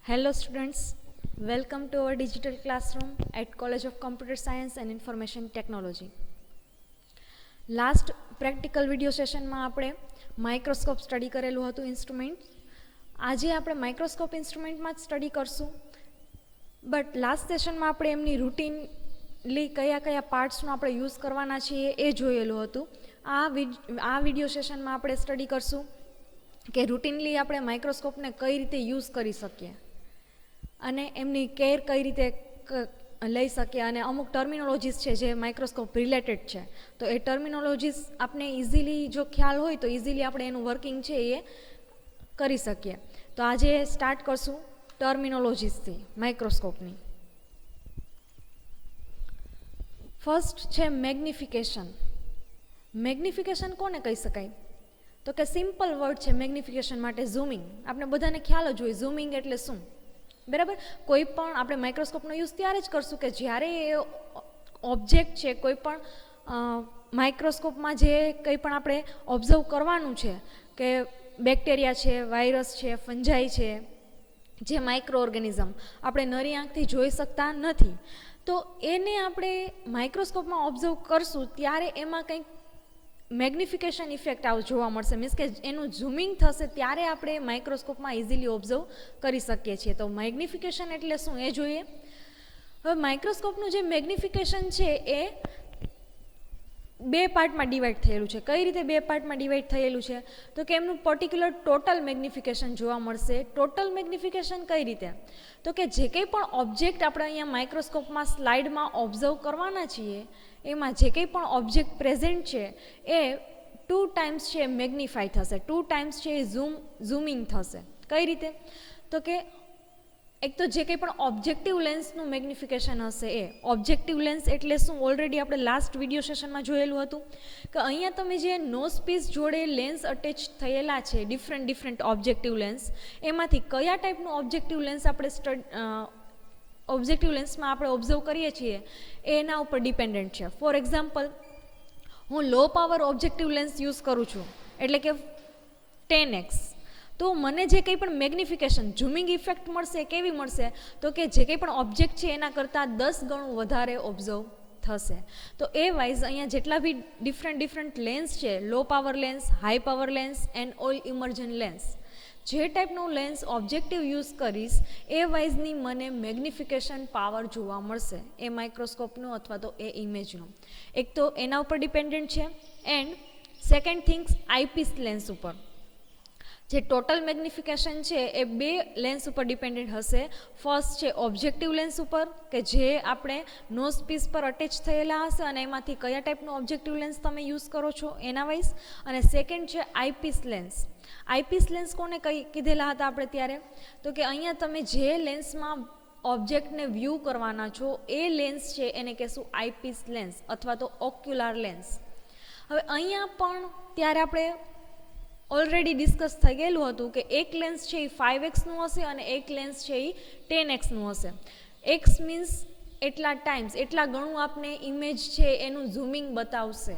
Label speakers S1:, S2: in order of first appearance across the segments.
S1: Hello students, welcome to our digital classroom at College of Computer Science and Information Technology. Last practical video સેશનમાં આપણે microscope study કરેલું હતું instrument. આજે આપણે microscope ઇન્સ્ટ્રુમેન્ટમાં જ study કરશું, બટ લાસ્ટ સેશનમાં આપણે એમની રૂટીનલી કયા કયા પાર્ટ્સનો આપણે યુઝ કરવાના છીએ એ જોયેલું હતું. આ વિડીયો સેશનમાં આપણે સ્ટડી કરશું કે રૂટીનલી આપણે માઇક્રોસ્કોપને કઈ રીતે યુઝ કરી શકીએ અને એમની કેર કઈ રીતે લઈ શકીએ, અને અમુક ટર્મિનોલોજીસ છે જે માઇક્રોસ્કોપ રિલેટેડ છે, તો એ ટર્મિનોલોજીસ આપણે ઇઝીલી જો ખ્યાલ હોય તો ઇઝીલી આપણે એનું વર્કિંગ છે એ કરી શકીએ. તો આજે સ્ટાર્ટ કરશું ટર્મિનોલોજીસથી માઇક્રોસ્કોપની. ફર્સ્ટ છે મેગ્નિફિકેશન. મેગ્નિફિકેશન કોને કહી શકાય? તો કે સિમ્પલ વર્ડ છે મેગ્નિફિકેશન માટે ઝૂમિંગ. આપણે બધાને ખ્યાલ જ હોય ઝૂમિંગ એટલે શું, બરાબર? કોઈ પણ આપણે માઇક્રોસ્કોપનો યુઝ ત્યારે જ કરશું કે જ્યારે એ ઓબ્જેક્ટ છે, કોઈ પણ માઇક્રોસ્કોપમાં જે કંઈ પણ આપણે ઓબ્ઝર્વ કરવાનું છે, કે બેક્ટેરિયા છે, વાયરસ છે, ફંજાઈ છે, જે માઇક્રો ઓર્ગેનિઝમ આપણે નરી આંખથી જોઈ શકતા નથી, તો એને આપણે માઇક્રોસ્કોપમાં ઓબ્ઝર્વ કરશું ત્યારે એમાં કંઈક મેગ્નિફિકેશન ઇફેક્ટ જોવા મળશે. મીન્સ કે એનું ઝૂમિંગ થશે ત્યારે આપણે માઇક્રોસ્કોપમાં ઇઝીલી ઓબ્ઝર્વ કરી શકીએ છીએ. તો મેગ્નિફિકેશન એટલે શું એ જોઈએ. હવે માઇક્રોસ્કોપનું જે મેગ્નિફિકેશન છે એ બે પાર્ટમાં ડિવાઈડ થયેલું છે. કઈ રીતે બે પાર્ટમાં ડિવાઈડ થયેલું છે? તો કે એમનું પર્ટિક્યુલર ટોટલ મેગ્નિફિકેશન જોવા મળશે. ટોટલ મેગ્નિફિકેશન કઈ રીતે? તો કે જે કંઈ પણ ઓબ્જેક્ટ આપણે અહીંયા માઇક્રોસ્કોપમાં સ્લાઇડમાં ઓબ્ઝર્વ કરવાના છીએ, એમાં જે કંઈ પણ ઓબ્જેક્ટ પ્રેઝન્ટ છે એ 2 ટાઈમ્સ છે મેગ્નિફાઈ થશે, 2 ટાઈમ્સ છે એ ઝૂમિંગ થશે. કઈ રીતે? તો કે એક તો જે કંઈ પણ ઓબ્જેક્ટિવ લેન્સનું મેગ્નિફિકેશન હશે એ. ઓબ્જેક્ટિવ લેન્સ એટલે શું? ઓલરેડી આપણે લાસ્ટ વિડીયો સેશનમાં જોયેલું હતું કે અહીંયા તમે જે નોઝ પીસ જોડે લેન્સ અટેચ થયેલા છે, ડિફરન્ટ ઓબ્જેક્ટિવ લેન્સ, એમાંથી કયા ટાઈપનું ઓબ્જેક્ટિવ લેન્સ આપણે ઓબ્જેક્ટિવ લેન્સમાં આપણે ઓબ્ઝર્વ કરીએ છીએ એના ઉપર ડિપેન્ડન્ટ છે. ફોર એક્ઝામ્પલ, હું low power objective lens use કરું છું, એટલે કે 10x, તો મને જે કંઈ પણ મેગ્નિફિકેશન ઝૂમિંગ ઇફેક્ટ મળશે કેવી મળશે? તો કે જે કંઈ પણ ઓબ્જેક્ટ છે એના કરતાં 10 ગણું વધારે ઓબ્ઝર્વ થશે. તો એ વાઇઝ અહીંયા જેટલા બી ડિફરન્ટ લેન્સ છે, low power lens, high power lens and oil immersion lens, જે ટાઈપનું લેન્સ ઓબ્જેક્ટિવ યુઝ કરીશ એ વાઇઝની મને મેગ્નિફિકેશન પાવર જોવા મળશે, એ માઇક્રોસ્કોપનું અથવા તો એ ઇમેજનું. એક તો એના ઉપર ડિપેન્ડન્ટ છે. And second things, eyepiece lens ઉપર જે ટોટલ મેગ્નિફિકેશન છે એ બે લેન્સ ઉપર ડિપેન્ડન્ટ હશે. ફર્સ્ટ છે ઓબ્જેક્ટિવ લેન્સ ઉપર, કે જે આપણે નોઝ પીસ પર અટેચ થયેલા હશે અને એમાંથી કયા ટાઈપનું ઓબ્જેક્ટિવ લેન્સ તમે યુઝ કરો છો એના વાઇઝ. અને સેકન્ડ છે આઈપીસ લેન્સ. આઈપીસ લેન્સ કોને કીધેલા હતા આપણે ત્યારે? તો કે અહીંયા તમે જે લેન્સમાં ઓબ્જેક્ટને વ્યૂ કરવાના છો એ લેન્સ છે એને કહેશું આઈપીસ લેન્સ અથવા તો ઓક્યુલાર લેન્સ. હવે અહીંયા પણ ત્યારે આપણે ઓલરેડી ડિસ્કસ થઈ ગયેલું હતું કે એક લેન્સ છે એ 5xનું હશે અને એક લેન્સ છે એ 10xનું હશે. એક્સ મીન્સ એટલા ટાઈમ્સ, એટલા ગણું આપને ઇમેજ છે એનું ઝૂમિંગ બતાવશે,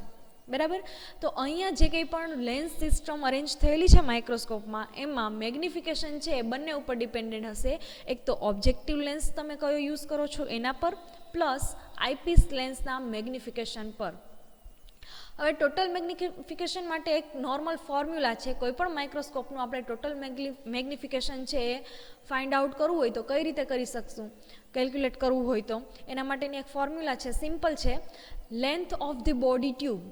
S1: બરાબર? તો અહીંયા જે કંઈ પણ લેન્સ સિસ્ટમ અરેન્જ થયેલી છે માઇક્રોસ્કોપમાં, એમાં મેગ્નિફિકેશન છે એ બંને ઉપર ડિપેન્ડન્ટ હશે. એક તો ઓબ્જેક્ટિવ લેન્સ તમે કયો યુઝ કરો છો એના પર, પ્લસ આઈપીસ લેન્સના મેગ્નિફિકેશન પર. હવે ટોટલ મેગ્નિફિકેશન માટે એક નોર્મલ ફોર્મ્યુલા છે. કોઈ પણ માઇક્રોસ્કોપનું આપણે ટોટલ મેગ્નિફિકેશન છે એ ફાઇન્ડ આઉટ કરવું હોય તો કઈ રીતે કરી શકશું? કેલ્ક્યુલેટ કરવું હોય તો એના માટેની એક ફોર્મ્યુલા છે, સિમ્પલ છે. Length of the body tube.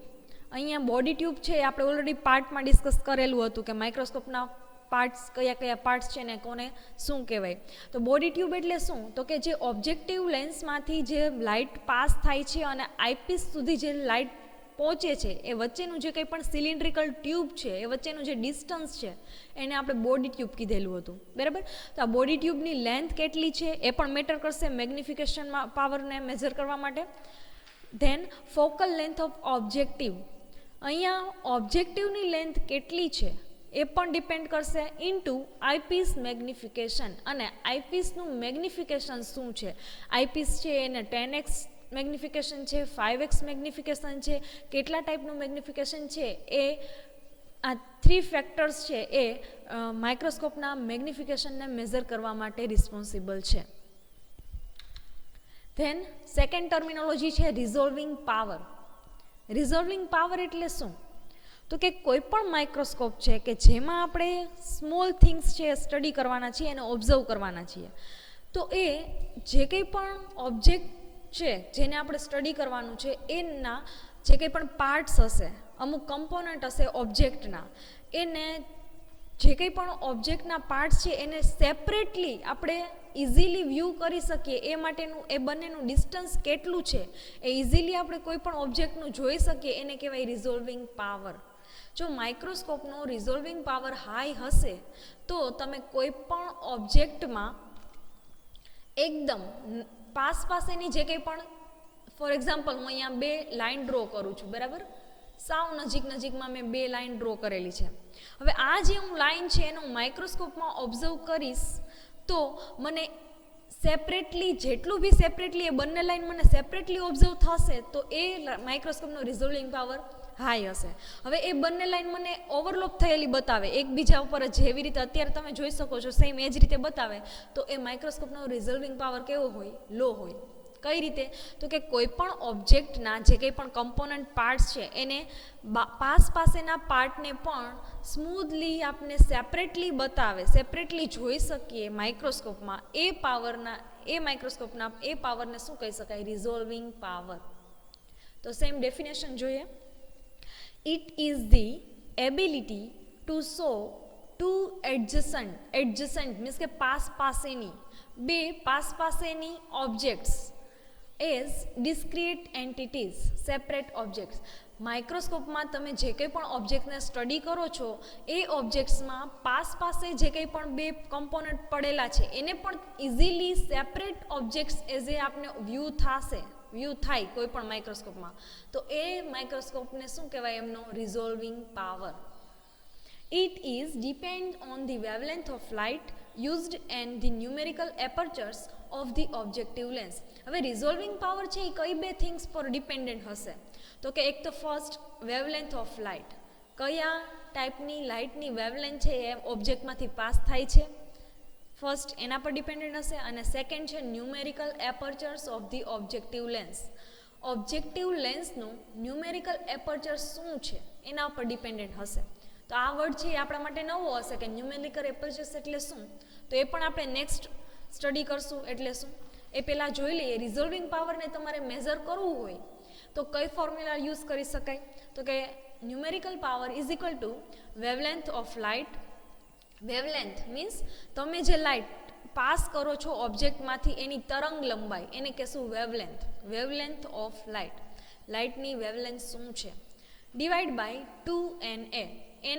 S1: અહીંયા બોડી ટ્યુબ છે એ આપણે ઓલરેડી પાર્ટમાં ડિસ્કસ કરેલું હતું કે માઇક્રોસ્કોપના પાર્ટ્સ કયા પાર્ટ્સ છે ને કોને શું કહેવાય. તો બોડી ટ્યુબ એટલે શું? તો કે જે ઓબ્જેક્ટિવ લેન્સમાંથી જે લાઇટ પાસ થાય છે અને આઈપીસ સુધી જે લાઇટ પહોંચે છે, એ વચ્ચેનું જે કંઈ પણ સિલિન્ડ્રિકલ ટ્યુબ છે એ વચ્ચેનું જે ડિસ્ટન્સ છે એને આપણે બોડી ટ્યુબ કીધેલું હતું, બરાબર? તો આ બોડી ટ્યુબની લેન્થ કેટલી છે એ પણ મેટર કરશે મેગ્નિફિકેશનમાં પાવરને મેઝર કરવા માટે. Then focal length of objective. અહીંયા ઓબ્જેક્ટિવની લેન્થ કેટલી છે એ પણ ડિપેન્ડ કરશે ઇન્ટુ આઈપીસ મેગ્નિફિકેશન. અને આઈપીસનું મેગ્નિફિકેશન શું છે? આઈપીસ છે એને 10x મેગ્નિફિકેશન છે, 5x મેગ્નિફિકેશન છે, કેટલા ટાઈપનું મેગ્નિફિકેશન છે એ આ 3 ફેક્ટર્સ છે એ માઇક્રોસ્કોપના મેગ્નિફિકેશનને મેઝર કરવા માટે રિસ્પોન્સિબલ છે. ધેન સેકન્ડ ટર્મિનોલોજી છે રિઝોલ્વિંગ પાવર. રિઝોલ્વિંગ પાવર એટલે શું? તો કે કોઈ પણ માઇક્રોસ્કોપ છે કે જેમાં આપણે સ્મોલ થિંગ્સ છે સ્ટડી કરવાના છીએ, એને ઓબ્ઝર્વ કરવાના છીએ, તો એ જે કંઈ પણ ઓબ્જેક્ટ છે જેને આપણે સ્ટડી કરવાનું છે એના જે કંઈ પણ પાર્ટ્સ હશે, અમુક કમ્પોનન્ટ હશે ઓબ્જેક્ટના, એને જે કંઈ પણ ઓબ્જેક્ટના પાર્ટ્સ છે એને સેપરેટલી આપણે ઇઝીલી વ્યૂ કરી શકીએ એ માટેનું એ બંનેનું ડિસ્ટન્સ કેટલું છે એ ઇઝીલી આપણે કોઈ પણ ઓબ્જેક્ટનું જોઈ શકીએ એને કહેવાય રિઝોલ્વિંગ પાવર. જો માઇક્રોસ્કોપનો રિઝોલ્વિંગ પાવર હાઈ હશે તો તમે કોઈ પણ ઓબ્જેક્ટમાં એકદમ પાસેની જે કંઈ પણ, ફોર એક્ઝામ્પલ હું અહીંયા 2 લાઇન ડ્રો કરું છું, બરાબર, સાવ નજીકમાં મેં 2 લાઇન ડ્રો કરેલી છે. હવે આ જે હું લાઇન છે એને હું માઇક્રોસ્કોપમાં ઓબ્ઝર્વ કરીશ તો મને સેપરેટલી, જેટલું બી સેપરેટલી એ બંને લાઇન મને સેપરેટલી ઓબ્ઝર્વ થશે તો એ માઇક્રોસ્કોપનો રિઝોલ્વિંગ પાવર હાઈ હશે. હવે એ બંને લાઇન મને ઓવરલોપ થયેલી બતાવે એકબીજા ઉપર, જેવી રીતે અત્યારે તમે જોઈ શકો છો સેમ એ જ રીતે બતાવે, તો એ માઇક્રોસ્કોપનો રિઝોલ્વિંગ પાવર કેવો હોય? લો હોય. કઈ રીતે? તો કે કોઈ પણ ઓબ્જેક્ટના જે કંઈ પણ કમ્પોનન્ટ પાર્ટ્સ છે એને પાસેના પાર્ટને પણ સ્મૂધલી આપણે સેપરેટલી બતાવે, સેપરેટલી જોઈ શકીએ માઇક્રોસ્કોપમાં, એ માઇક્રોસ્કોપના એ પાવરને શું કહી શકાય? રિઝોલ્વિંગ પાવર. તો સેમ ડેફિનેશન જોઈએ. It is the ability to show two adjacent means કે પાસેની objects as discrete entities, separate objects. માઇક્રોસ્કોપમાં તમે જે કંઈ પણ ઓબ્જેક્ટને સ્ટડી કરો છો એ ઓબ્જેક્ટ્સમાં પાસે જે કંઈ પણ 2 કમ્પોનન્ટ પડેલા છે એને પણ easily separate objects as a આપને વ્યૂ થાય કોઈ પણ માઇક્રોસ્કોપમાં, તો એ માઇક્રોસ્કોપને શું કહેવાય? એમનો રિઝોલ્વિંગ power. It is depend on the wavelength of light used and the numerical apertures of the objective lens. હવે રિઝોલ્વિંગ પાવર છે એ કઈ 2 થિંગ્સ પર ડિપેન્ડન્ટ હશે? તો કે એક તો ફર્સ્ટ વેવલેન્થ ઓફ લાઇટ, કયા ટાઈપની લાઇટની વેવલેન્થ છે એ ઓબ્જેક્ટમાંથી પાસ થાય છે, ફર્સ્ટ એના પર ડિપેન્ડન્ટ હશે. અને સેકન્ડ છે numerical apertures of the objective lens. Objective લેન્સનું ન્યુમેરિકલ એપર્ચર શું છે એના ઉપર ડિપેન્ડન્ટ હશે. તો આ વર્ડ છે એ આપણા માટે નવો હશે કે ન્યુમેરિકલ એપર્ચર્સ એટલે શું, તો એ પણ આપણે નેક્સ્ટ સ્ટડી કરશું. એટલે શું એ પહેલાં જોઈ લઈએ. રિઝોલ્વિંગ પાવરને તમારે મેઝર કરવું હોય તો કઈ ફોર્મ્યુલા યુઝ કરી શકાય? તો કે numerical power is equal to wavelength of light. Wavelength means તમે જે લાઇટ પાસ કરો છો ઓબ્જેક્ટમાંથી એની તરંગ લંબાઈ, એને કહેશું વેવલેન્થ. વેવલેન્થ ઓફ લાઇટ, લાઇટની વેવલેન્થ શું છે, divide by 2NA.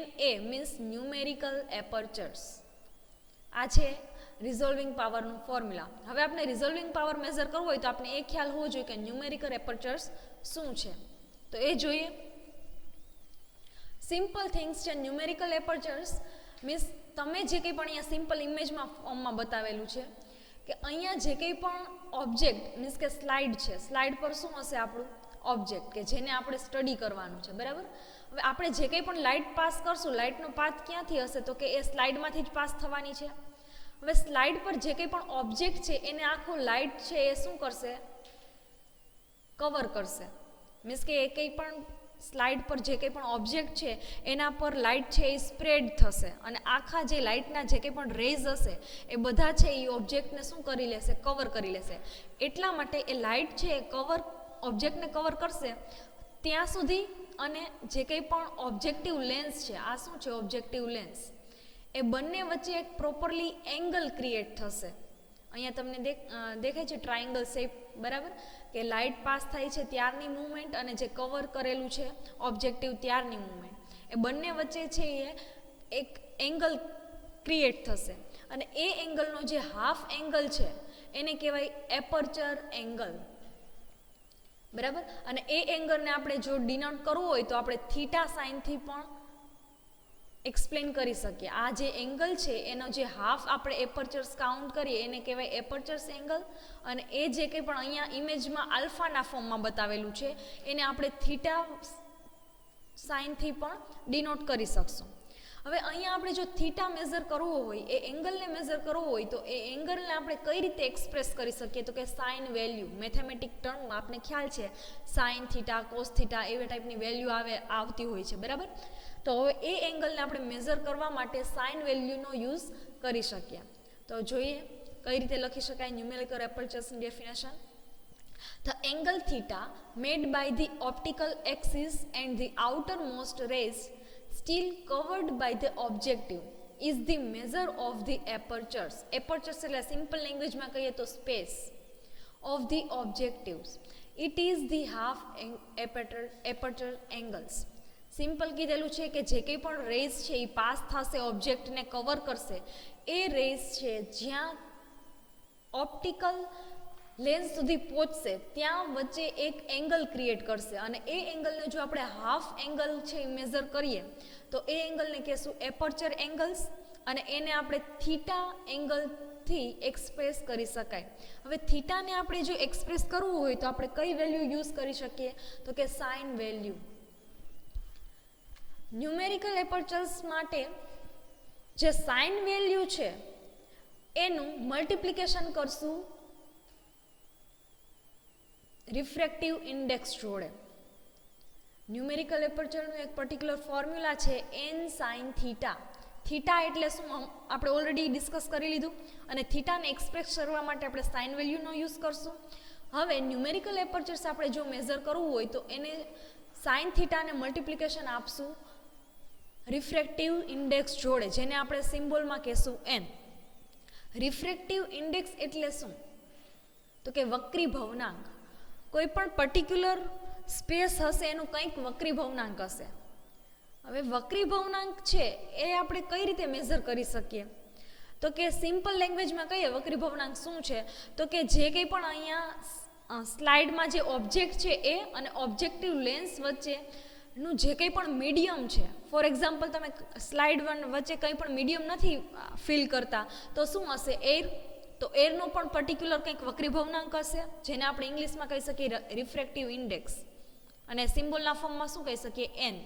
S1: NA means numerical apertures. આ છે રિઝોલ્વિંગ પાવરનું ફોર્મ્યુલા. હવે આપણે રિઝોલ્વિંગ પાવર મેઝર કરવો હોય તો આપણે એ ખ્યાલ હોવો જોઈએ કે ન્યુમેરિકલ એપર્ચર્સ શું છે. તો એ જોઈએ. સિમ્પલ થિંગ્સ છે. ન્યુમેરિકલ એપર્ચર્સ મીન્સ તમે જે કંઈ પણ અહીંયા સિમ્પલ ઇમેજમાં ફોર્મમાં બતાવેલું છે કે અહીંયા જે કંઈ પણ ઓબ્જેક્ટ મીન્સ કે સ્લાઇડ છે, સ્લાઇડ પર શું હશે? આપણું ઓબ્જેક્ટ કે જેને આપણે સ્ટડી કરવાનું છે, બરાબર. હવે આપણે જે કંઈ પણ લાઇટ પાસ કરશું, લાઇટનો પાથ ક્યાંથી હશે? તો કે એ સ્લાઇડમાંથી જ પાસ થવાની છે. હવે સ્લાઇડ પર જે કંઈ પણ ઓબ્જેક્ટ છે એને આખું લાઇટ છે એ શું કરશે? કવર કરશે. મીન્સ કે એ કંઈ પણ સ્લાઇડ પર જે કંઈ પણ ઓબ્જેક્ટ છે એના પર લાઇટ છે એ સ્પ્રેડ થશે અને આખા જે લાઇટના જે કંઈ પણ રેઝ હશે એ બધા છે એ ઓબ્જેક્ટને શું કરી લેશે? કવર કરી લેશે. એટલા માટે એ લાઇટ છે એ ઓબ્જેક્ટને કવર કરશે ત્યાં સુધી, અને જે કંઈ પણ ઓબ્જેક્ટિવ લેન્સ છે, આ શું છે? ઓબ્જેક્ટિવ લેન્સ, એ બંને વચ્ચે એક પ્રોપરલી એંગલ ક્રિએટ થશે. અહીંયા તમને દેખાય છે ટ્રાયંગલ શેપ, બરાબર, કે લાઇટ પાસ થાય છે ત્યારની મૂવમેન્ટ અને જે કવર કરેલું છે ઓબ્જેક્ટિવ ત્યારની મૂવમેન્ટ, એ બંને વચ્ચે છે એ એક એંગલ ક્રિએટ થશે. અને એ એંગલનો જે હાફ એંગલ છે એને કહેવાય એપર્ચર એંગલ, બરાબર. અને એ એંગલને આપણે જો ડિનોટ કરવું હોય તો આપણે થીટા સાઇનથી પણ એક્સપ્લેન કરી શકીએ. આ જે એંગલ છે એનો જે હાફ આપણે એપર્ચર્સ કાઉન્ટ કરીએ એને કહેવાય એપર્ચર્સ એંગલ, અને એ જે કંઈ પણ અહીંયા ઇમેજમાં આલ્ફાના ફોર્મમાં બતાવેલું છે એને આપણે થીટા સાઇનથી પણ ડિનોટ કરી શકશું. હવે અહીંયા આપણે જો થીટા મેઝર કરવો હોય, એ એંગલને મેઝર કરવો હોય, તો એ એંગલને આપણે કઈ રીતે એક્સપ્રેસ કરી શકીએ? તો કે સાઇન વેલ્યુ, મેથેમેટિક ટર્મમાં આપણે ખ્યાલ છે સાઇન થીટા, કોસ થીટા એવી ટાઈપની વેલ્યુ આવતી હોય છે, બરાબર. તો હવે એ એંગલને આપણે મેઝર કરવા માટે સાઇન વેલ્યુનો યુઝ કરી શકીએ. તો જોઈએ કઈ રીતે લખી શકાય ન્યુમેરિકલ એપર્ચર્સની definition. The angle theta made by the optical axis and the outermost rays still covered by the objective is the measure of the apertures. Apertures એટલે સિમ્પલ લેંગ્વેજમાં કહીએ તો space of the objectives. It is the half aperture angles. Simple કીધેલું છે કે જે કંઈ પણ રેઝ છે એ પાસ થશે, ઓબ્જેક્ટને કવર કરશે, એ રેઝ છે જ્યાં ઓપ્ટિકલ લેન્સ સુધી પહોંચશે ત્યાં વચ્ચે એક એંગલ ક્રિએટ કરશે, અને એ એંગલને જો આપણે હાફ એંગલ છે એ મેઝર કરીએ તો એ એંગલને કહેશું એપર્ચર એંગલ્સ, અને એને આપણે થીટા એંગલથી એક્સપ્રેસ કરી શકાય. હવે થીટાને આપણે જો એક્સપ્રેસ કરવું હોય તો આપણે કઈ વેલ્યુ યુઝ કરી શકીએ? તો કે સાઇન વેલ્યુ. ન્યુમેરિકલ એપર્ચર્સ માટે જે સાઇન વેલ્યુ છે એનું મલ્ટિપ્લિકેશન કરશું રિફ્રેક્ટિવ ઇન્ડેક્સ જોડે. ન્યુમેરિકલ એપર્ચરનું એક પર્ટિક્યુલર ફોર્મ્યુલા છે n સાઇન થીટા. થીટા એટલે શું આપણે ઓલરેડી ડિસ્કસ કરી લીધું, અને થીટાને એક્સપ્રેસ કરવા માટે આપણે સાઇન વેલ્યુનો યુઝ કરશું. હવે ન્યુમેરિકલ એપર્ચર્સ આપણે જો મેઝર કરવું હોય તો એને સાઇન થીટાને મલ્ટિપ્લિકેશન આપશું રિફ્રેક્ટિવ ઇન્ડેક્સ જોડે, જેને આપણે સિમ્બોલમાં કહેશું n. રિફ્રેક્ટિવ ઇન્ડેક્સ એટલે શું? તો કે વક્રી ભવનાંક. કોઈ પણ પર્ટિક્યુલર સ્પેસ હશે એનું કંઈક વક્રી ભવનાંક હશે. હવે વક્રી ભવનાંક છે એ આપણે કઈ રીતે મેઝર કરી શકીએ? તો કે સિમ્પલ લેંગ્વેજમાં કહીએ વક્રી ભવનાંક શું છે? તો કે જે કંઈ પણ અહીંયા સ્લાઇડમાં જે ઓબ્જેક્ટ છે એ અને ઓબ્જેક્ટિવ લેન્સ વચ્ચેનું જે કંઈ પણ મીડિયમ છે, ફોર એક્ઝામ્પલ તમે સ્લાઇડ વચ્ચે કંઈ પણ મીડિયમ નથી ફીલ કરતા તો શું હશે? એર. તો એરનો પણ પર્ટિક્યુલર કંઈક વક્રી ભવનાંક હશે, જેને આપણે ઇંગ્લિશમાં કહી શકીએ રિફ્રેક્ટિવ ઇન્ડેક્સ, અને સિમ્બોલના ફોર્મમાં શું કહી શકીએ? n.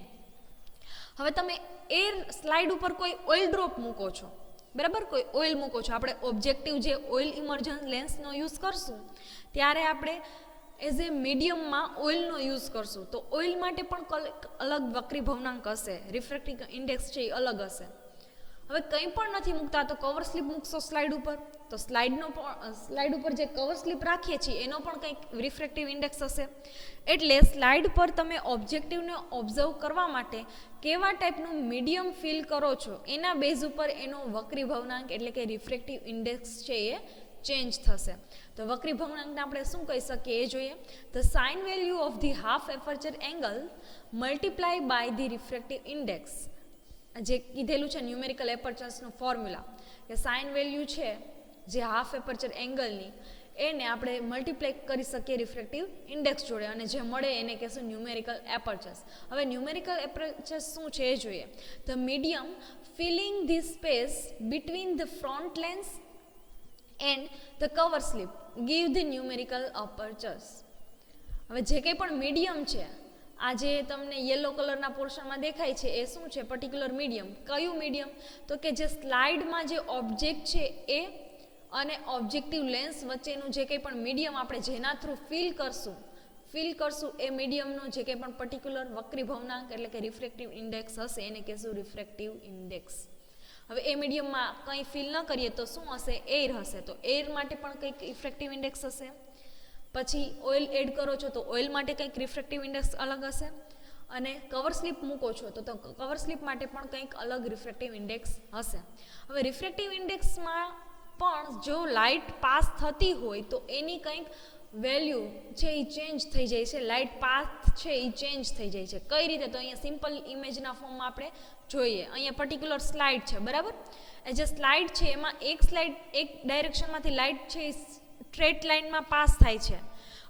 S1: હવે તમે એર સ્લાઇડ ઉપર કોઈ ઓઇલ ડ્રોપ મૂકો છો, બરાબર, કોઈ ઓઇલ મૂકો છો, આપણે ઓબ્જેક્ટિવ જે ઓઇલ ઇમર્જન્સ લેન્સનો યુઝ કરશું ત્યારે આપણે એઝ એ મીડિયમમાં ઓઇલનો યુઝ કરશું, તો ઓઇલ માટે પણ અલગ વક્રી ભવનાંક હશે, રિફ્રેક્ટિવ ઇન્ડેક્સ છે એ અલગ હશે. હવે કંઈ પણ નથી મૂકતા તો કવર સ્લિપ મૂકશો સ્લાઇડ ઉપર, તો સ્લાઇડ ઉપર જે કવર સ્લિપ રાખીએ છીએ એનો પણ કંઈક રિફ્રેક્ટિવ ઇન્ડેક્સ હશે. એટલે સ્લાઇડ પર તમે ઓબ્જેક્ટિવને ઓબ્ઝર્વ કરવા માટે કેવા ટાઈપનું મીડિયમ ફીલ કરો છો એના બેઝ ઉપર એનો વક્રી ભવનાંક એટલે કે રિફ્રેક્ટિવ ઇન્ડેક્સ છે એ ચેન્જ થશે. તો વક્રી ભવનાંકને આપણે શું કહી શકીએ એ જોઈએ. The sine value of the half aperture angle multiply by the refractive index. જે કીધેલું છે ન્યુમેરિકલ એપર્ચર્સનું ફોર્મ્યુલા, કે સાઇન વેલ્યુ છે જે હાફ એપર્ચર એંગલની એને આપણે મલ્ટીપ્લાય કરી શકીએ રિફ્રેક્ટિવ ઇન્ડેક્સ જોડે, અને જે મળે એને કહેશું ન્યુમેરિકલ એપર્ચર્સ. હવે ન્યુમેરિકલ એપર્ચર્સ શું છે એ જોઈએ. The medium filling the space between the front lens and the cover slip give the numerical apertures. હવે જે કંઈ પણ મીડિયમ છે, આ જે તમને યલો કલરના પોર્શનમાં દેખાય છે એ શું છે? Particular medium. કયું મીડિયમ? તો કે જે સ્લાઇડમાં જે ઓબ્જેક્ટ છે એ અને ઓબ્જેક્ટિવ લેન્સ વચ્ચેનું જે કંઈ પણ મીડિયમ આપણે જેના થ્રુ ફીલ કરશું એ મીડિયમનો જે કંઈ પણ પર્ટિક્યુલર વક્રી ભવનાંક એટલે કે રિફ્રેક્ટિવ ઇન્ડેક્સ હશે એને કહેશું રિફ્રેક્ટિવ ઇન્ડેક્સ. હવે એ મીડિયમમાં કંઈ ફીલ ન કરીએ તો શું હશે? એર હશે, તો એર માટે પણ કંઈક રિફ્રેક્ટિવ ઇન્ડેક્સ હશે. પછી ઓઇલ એડ કરો છો તો ઓઇલ માટે કંઈક રિફ્રેક્ટિવ ઇન્ડેક્સ અલગ હશે, અને કવર સ્લિપ મૂકો છો તો કવર સ્લિપ માટે પણ કંઈક અલગ રિફ્રેક્ટિવ ઇન્ડેક્સ હશે. હવે રિફ્રેક્ટિવ ઇન્ડેક્સમાં પણ જો લાઇટ પાસ થતી હોય તો એની કંઈક વેલ્યુ છે એ ચેન્જ થઈ જાય છે, લાઇટ પાથ છે એ ચેન્જ થઈ જાય છે. કઈ રીતે? તો અહીંયા સિમ્પલ ઇમેજના ફોર્મમાં આપણે જોઈએ. અહીંયા પર્ટિક્યુલર સ્લાઇડ છે, બરાબર. એ જે સ્લાઇડ છે એમાં એક ડાયરેક્શનમાંથી લાઇટ છે એ સ્ટ્રેટ લાઇનમાં પાસ થાય છે.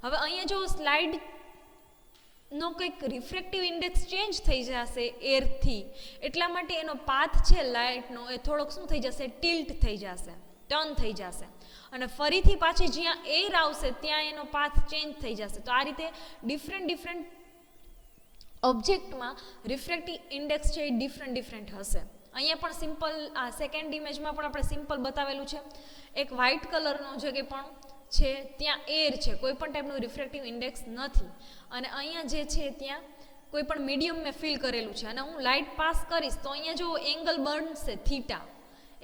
S1: હવે અહીંયા જો સ્લાઇડનો કંઈક રિફ્રેક્ટિવ ઇન્ડેક્સ ચેન્જ થઈ જશે એરથી, એટલા માટે એનો પાથ છે લાઇટનો એ થોડોક શું થઈ જશે? ટિલ્ટ થઈ જશે, ટર્ન થઈ જશે, અને ફરીથી પાછી જ્યાં એર આવશે ત્યાં એનો પાથ ચેન્જ થઈ જશે. તો આ રીતે ડિફરન્ટ ઓબ્જેક્ટમાં રિફ્રેક્ટિવ ઇન્ડેક્સ છે એ ડિફરન્ટ હશે. અહીંયા પણ સિમ્પલ, આ સેકન્ડ ઇમેજમાં પણ આપણે સિમ્પલ બતાવેલું છે. એક વ્હાઇટ કલરનો જે કંઈ પણ છે ત્યાં એર છે, કોઈ પણ ટાઈપનું રિફ્રેક્ટિવ ઇન્ડેક્સ નથી. અને અહીંયા જે છે ત્યાં કોઈ પણ મીડિયમ મેં ફિલ કરેલું છે અને હું લાઇટ પાસ કરીશ તો અહીંયા જો એંગલ બનશે થીટા,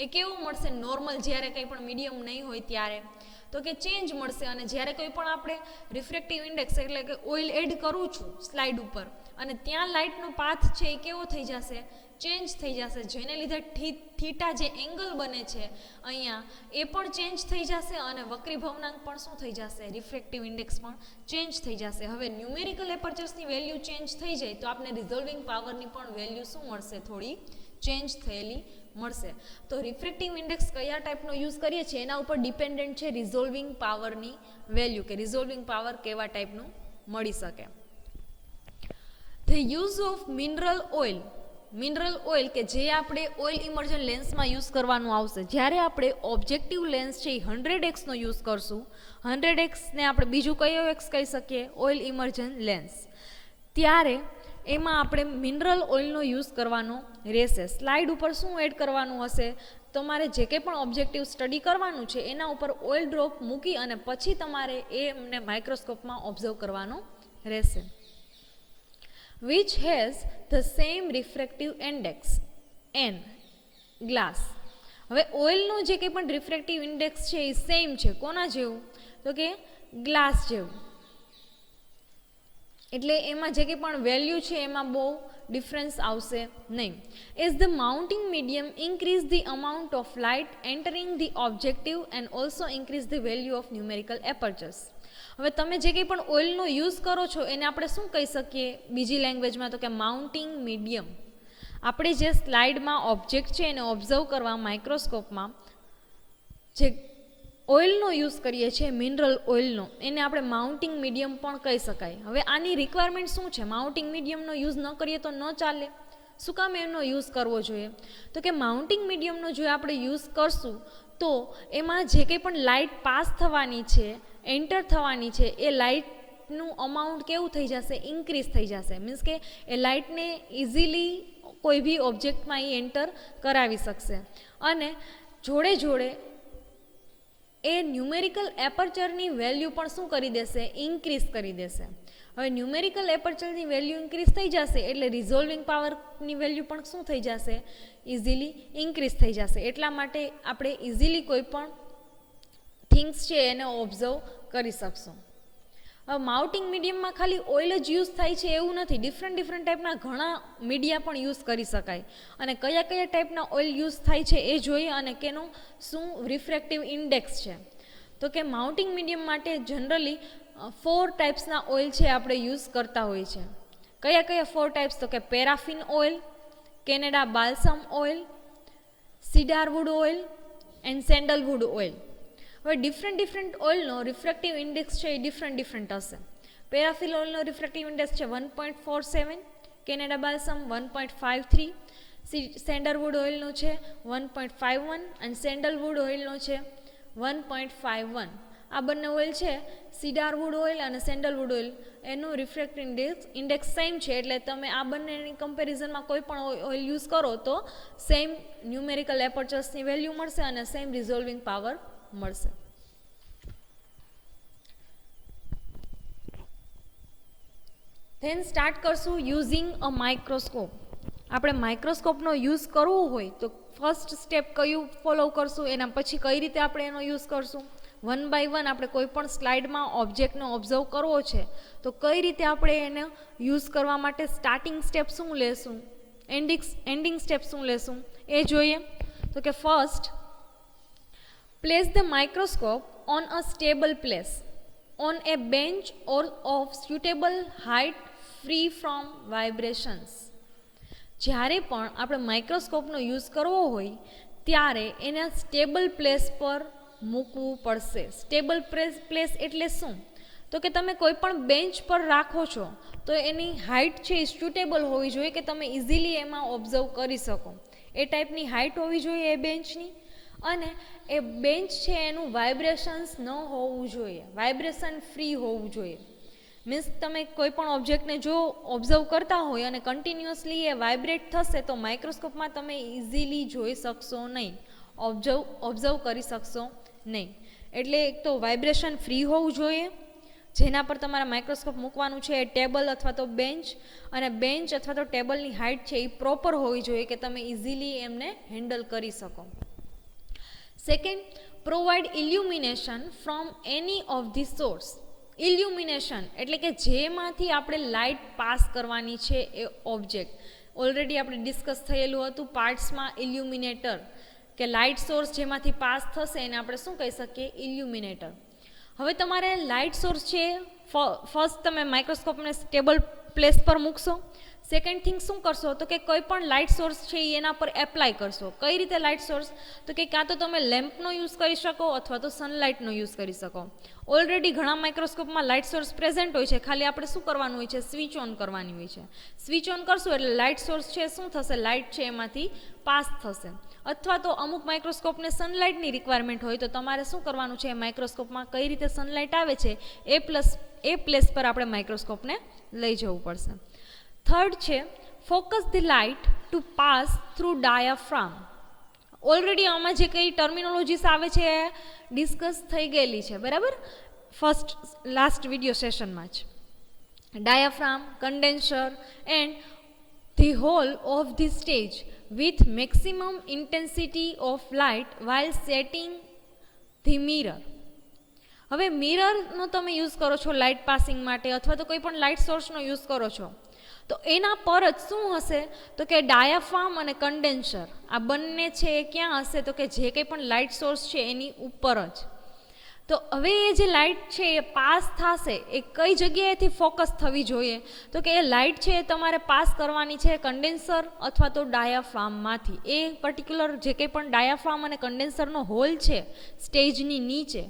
S1: એ કેવું મળશે? નોર્મલ, જ્યારે કંઈ પણ મીડિયમ નહીં હોય ત્યારે તો કે ચેન્જ મળશે. અને જ્યારે કોઈ પણ આપણે રિફ્રેક્ટિવ ઇન્ડેક્સ એટલે કે ઓઇલ એડ કરું છું સ્લાઇડ ઉપર અને ત્યાં લાઇટનો પાથ છે એ કેવો થઈ જશે? ચેન્જ થઈ જશે, જેને લીધે થીટા જે એંગલ બને છે અહીંયા એ પણ ચેન્જ થઈ જશે અને વક્રી ભવનાંક પણ શું થઈ જશે? રિફ્રેક્ટિવ ઇન્ડેક્સ પણ ચેન્જ થઈ જશે. હવે ન્યુમેરિકલ એપર્ચર્સની વેલ્યુ ચેન્જ થઈ જાય તો આપણે રિઝોલ્વિંગ પાવરની પણ વેલ્યુ શું મળશે? થોડી ચેન્જ થયેલી મળશે. તો રિફ્રેક્ટિવ ઇન્ડેક્સ કયા ટાઈપનો યુઝ કરીએ છીએ એના ઉપર ડિપેન્ડન્ટ છે રિઝોલ્વિંગ પાવરની વેલ્યુ, કે રિઝોલ્વિંગ પાવર કેવા ટાઈપનું મળી શકે. The use of mineral oil કે જે આપણે ઓઇલ ઇમર્જન લેન્સમાં યુઝ કરવાનું આવશે. જ્યારે આપણે ઓબ્જેક્ટિવ લેન્સ છે એ 100x યુઝ કરશું, 100xને આપણે બીજું કયો એક્સ કહી શકીએ? Oil immersion lens. ત્યારે એમાં આપણે મિનરલ ઓઇલનો યુઝ કરવાનો રહેશે. સ્લાઇડ ઉપર શું એડ કરવાનું હશે? તમારે જે કંઈ પણ ઓબ્જેક્ટિવ સ્ટડી કરવાનું છે એના ઉપર ઓઇલ ડ્રોપ મૂકી અને પછી તમારે એમને માઇક્રોસ્કોપમાં ઓબ્ઝર્વ કરવાનો રહેશે. which has the same refractive index n glass. હવે ઓઇલનું જે કંઈ પણ રિફ્રેક્ટિવ ઇન્ડેક્સ છે એ સેમ છે. કોના જેવું? તો કે ગ્લાસ જેવું. એટલે એમાં જે કંઈ પણ વેલ્યુ છે એમાં બહુ ડિફરન્સ આવશે નહીં. As the mounting medium increase the amount of light entering the objective and also increase the value of numerical apertures. હવે તમે જે કંઈ પણ ઓઇલનો યુઝ કરો છો એને આપણે શું કહી શકીએ બીજી લેંગ્વેજમાં? તો કે માઉન્ટિંગ મીડિયમ. આપણે જે સ્લાઇડમાં ઓબ્જેક્ટ છે એને ઓબ્ઝર્વ કરવા માઇક્રોસ્કોપમાં જે ઓઇલનો યુઝ કરીએ છીએ મિનરલ ઓઇલનો, એને આપણે માઉન્ટિંગ મીડિયમ પણ કહી શકાય. હવે આની રિક્વાયરમેન્ટ શું છે? માઉન્ટિંગ મીડિયમનો યુઝ ન કરીએ તો ન ચાલે. શું કામ એનો યુઝ કરવો જોઈએ? તો કે માઉન્ટિંગ મીડિયમનો જો આપણે યુઝ કરશું તો એમાં જે કંઈ પણ લાઇટ પાસ થવાની છે, એન્ટર થવાની છે, એ લાઇટનું અમાઉન્ટ કેવું થઈ જશે? ઇન્ક્રીઝ થઈ જશે. મીન્સ કે એ લાઇટને ઇઝીલી કોઈ બી ઓબ્જેક્ટમાં એ એન્ટર કરાવી શકશે અને જોડે જોડે એ ન્યુમેરિકલ એપર્ચરની વેલ્યુ પણ શું કરી દેશે? ઇન્ક્રીઝ કરી દેશે. હવે ન્યુમેરિકલ એપર્ચરની વેલ્યુ ઇન્ક્રીઝ થઈ જશે એટલે રિઝોલ્વિંગ પાવરની વેલ્યુ પણ શું થઈ જશે? ઇઝીલી ઇન્ક્રીઝ થઈ જશે. એટલા માટે આપણે ઇઝીલી કોઈ પણ થિંગ્સ છે એને ઓબ્ઝર્વ કરી શકશું. હવે માઉન્ટિંગ મીડિયમમાં ખાલી ઓઇલ જ યુઝ થાય છે એવું નથી. ડિફરન્ટ ટાઈપના ઘણા મીડિયા પણ યુઝ કરી શકાય અને કયા ટાઈપના ઓઇલ યુઝ થાય છે એ જોઈએ અને કેનો શું રિફ્રેક્ટિવ ઇન્ડેક્સ છે. તો કે માઉન્ટિંગ મીડિયમ માટે જનરલી 4 ટાઈપ્સના ઓઇલ છે આપણે યુઝ કરતા હોય છે. કયા 4 ટાઈપ્સ? તો કે paraffin oil, Canada balsam oil, cedarwood oil and sandalwood oil. હવે ડિફરન્ટ ઓઇલનો રિફ્રેક્ટિવ ઇન્ડેક્સ છે એ ડિફરન્ટ હશે. પેરાફિન ઓઇલનો રિફ્રેક્ટિવ ઇન્ડેક્સ છે 1.47, કેનેડા બાલ્સમ 1.53, સેન્ડલવુડ ઓઇલનો છે 1.51 અને સેન્ડલવુડ ઓઇલનો છે 1.51. આ બંને ઓઇલ છે સીડારવુડ ઓઇલ અને સેન્ડલવુડ ઓઇલ, એનું રિફ્રેક્ટિવ ઇન્ડેક્સ સેમ છે. એટલે તમે આ બંનેની કમ્પેરિઝનમાં કોઈ પણ ઓઇલ યુઝ કરો તો સેમ ન્યુમેરિકલ એપર્ચર્સની વેલ્યુ મળશે અને સેમ રિઝોલ્વિંગ પાવર મળશે. ધેન સ્ટાર્ટ કરશું યુઝિંગ અ માઇક્રોસ્કોપ. આપણે માઇક્રોસ્કોપનો યુઝ કરવો હોય તો ફર્સ્ટ સ્ટેપ કયું ફોલો કરશું, એના પછી કઈ રીતે આપણે એનો યુઝ કરશું? 1 by 1 આપણે કોઈ પણ સ્લાઇડમાં ઓબ્જેક્ટનો ઓબ્ઝર્વ કરવો છે તો કઈ રીતે આપણે એને યુઝ કરવા માટે સ્ટાર્ટિંગ સ્ટેપ શું લેશું, એન્ડિંગ સ્ટેપ શું લેશું એ જોઈએ. તો કે first, place the microscope on a stable place on a bench or of suitable height free from vibrations. જ્યારે પણ આપણે માઇક્રોસ્કોપનો યુઝ કરવો હોય ત્યારે એના સ્ટેબલ પ્લેસ પર મૂકવું પડશે. સ્ટેબલ પ્લેસ એટલે શું? તો કે તમે કોઈ પણ બેન્ચ પર રાખો છો તો એની હાઇટ છે એ સ્યુટેબલ હોવી જોઈએ કે તમે ઇઝીલી એમાં ઓબ્ઝર્વ કરી શકો. એ ટાઈપની હાઇટ હોવી જોઈએ એ બેન્ચની અને એ બેન્ચ છે એનું વાઇબ્રેશન્સ ન હોવું જોઈએ, વાઇબ્રેશન ફ્રી હોવું જોઈએ. મીન્સ તમે કોઈ પણ ઓબ્જેક્ટને જો ઓબ્ઝર્વ કરતા હોય અને કન્ટિન્યુઅસલી એ વાઇબ્રેટ થશે તો માઇક્રોસ્કોપમાં તમે ઇઝીલી જોઈ શકશો નહીં, ઓબ્ઝર્વ કરી શકશો નહીં. એટલે એક તો વાઇબ્રેશન ફ્રી હોવું જોઈએ, જેના પર તમારા માઇક્રોસ્કોપ મૂકવાનું છે એ ટેબલ અથવા તો બેન્ચ, અને બેન્ચ અથવા તો ટેબલની હાઇટ છે એ પ્રોપર હોવી જોઈએ કે તમે ઇઝીલી એમને હેન્ડલ કરી શકો. Second, provide illumination from any of the source. Illumination એટલે કે જેમાંથી આપણે લાઇટ પાસ કરવાની છે એ ઓબ્જેક્ટ. ઓલરેડી આપણે ડિસ્કસ થયેલું હતું પાર્ટ્સમાં ઇલ્યુમિનેટર, કે લાઇટ સોર્સ જેમાંથી પાસ થશે એને આપણે શું કહી શકીએ, ઇલ્યુમિનેટર. હવે તમારે લાઇટ સોર્સ છે, ફર્સ્ટ તમે માઇક્રોસ્કોપને સ્ટેબલ પ્લેસ પર મૂકશો. સેકન્ડ થિંગ શું કરશો તો કે કોઈ પણ લાઇટ સોર્સ છે એ એના પર એપ્લાય કરશો. કઈ રીતે લાઇટ સોર્સ, તો કે કાં તો તમે લેમ્પનો યુઝ કરી શકો અથવા તો સનલાઇટનો યુઝ કરી શકો. ઓલરેડી ઘણા માઇક્રોસ્કોપમાં લાઇટ સોર્સ પ્રેઝન્ટ હોય છે, ખાલી આપણે શું કરવાનું હોય છે, સ્વિચ ઓન કરવાની હોય છે. સ્વિચ ઓન કરશું એટલે લાઇટ સોર્સ છે શું થશે, લાઇટ છે એમાંથી પાસ થશે. અથવા તો અમુક માઇક્રોસ્કોપને સનલાઇટની રિક્વાયરમેન્ટ હોય તો તમારે શું કરવાનું છે, માઇક્રોસ્કોપમાં કઈ રીતે સનલાઇટ આવે છે એ પ્લેસ પર આપણે માઇક્રોસ્કોપને લઈ જવું પડશે. થર્ડ છે focus the light two pass through diaphragm. Already આમાં જે કંઈ ટર્મિનોલોજીસ આવે છે એ ડિસ્કસ થઈ ગયેલી છે, બરાબર, લાસ્ટ વિડીયો સેશનમાં જ. Diaphragm, condenser and the hall of the stage with maximum intensity of light while setting the mirror. હવે મિરરનો તમે યુઝ કરો છો લાઇટ પાસિંગ માટે અથવા તો કોઈ પણ લાઇટ સોર્સનો યુઝ કરો છો તો એના પર જ શું હશે તો કે ડાયાફ્રામ અને કન્ડેન્સર આ બંને છે એ ક્યાં હશે તો કે જે કંઈ પણ લાઇટ સોર્સ છે એની ઉપર જ. તો હવે એ જે લાઇટ છે એ પાસ થશે એ કઈ જગ્યાએથી ફોકસ થવી જોઈએ તો કે એ લાઇટ છે એ તમારે પાસ કરવાની છે કન્ડેન્સર અથવા તો ડાયાફ્રામમાંથી. એ પર્ટિક્યુલર જે કંઈ પણ ડાયાફ્રામ અને કન્ડેન્સરનો હોલ છે સ્ટેજની નીચે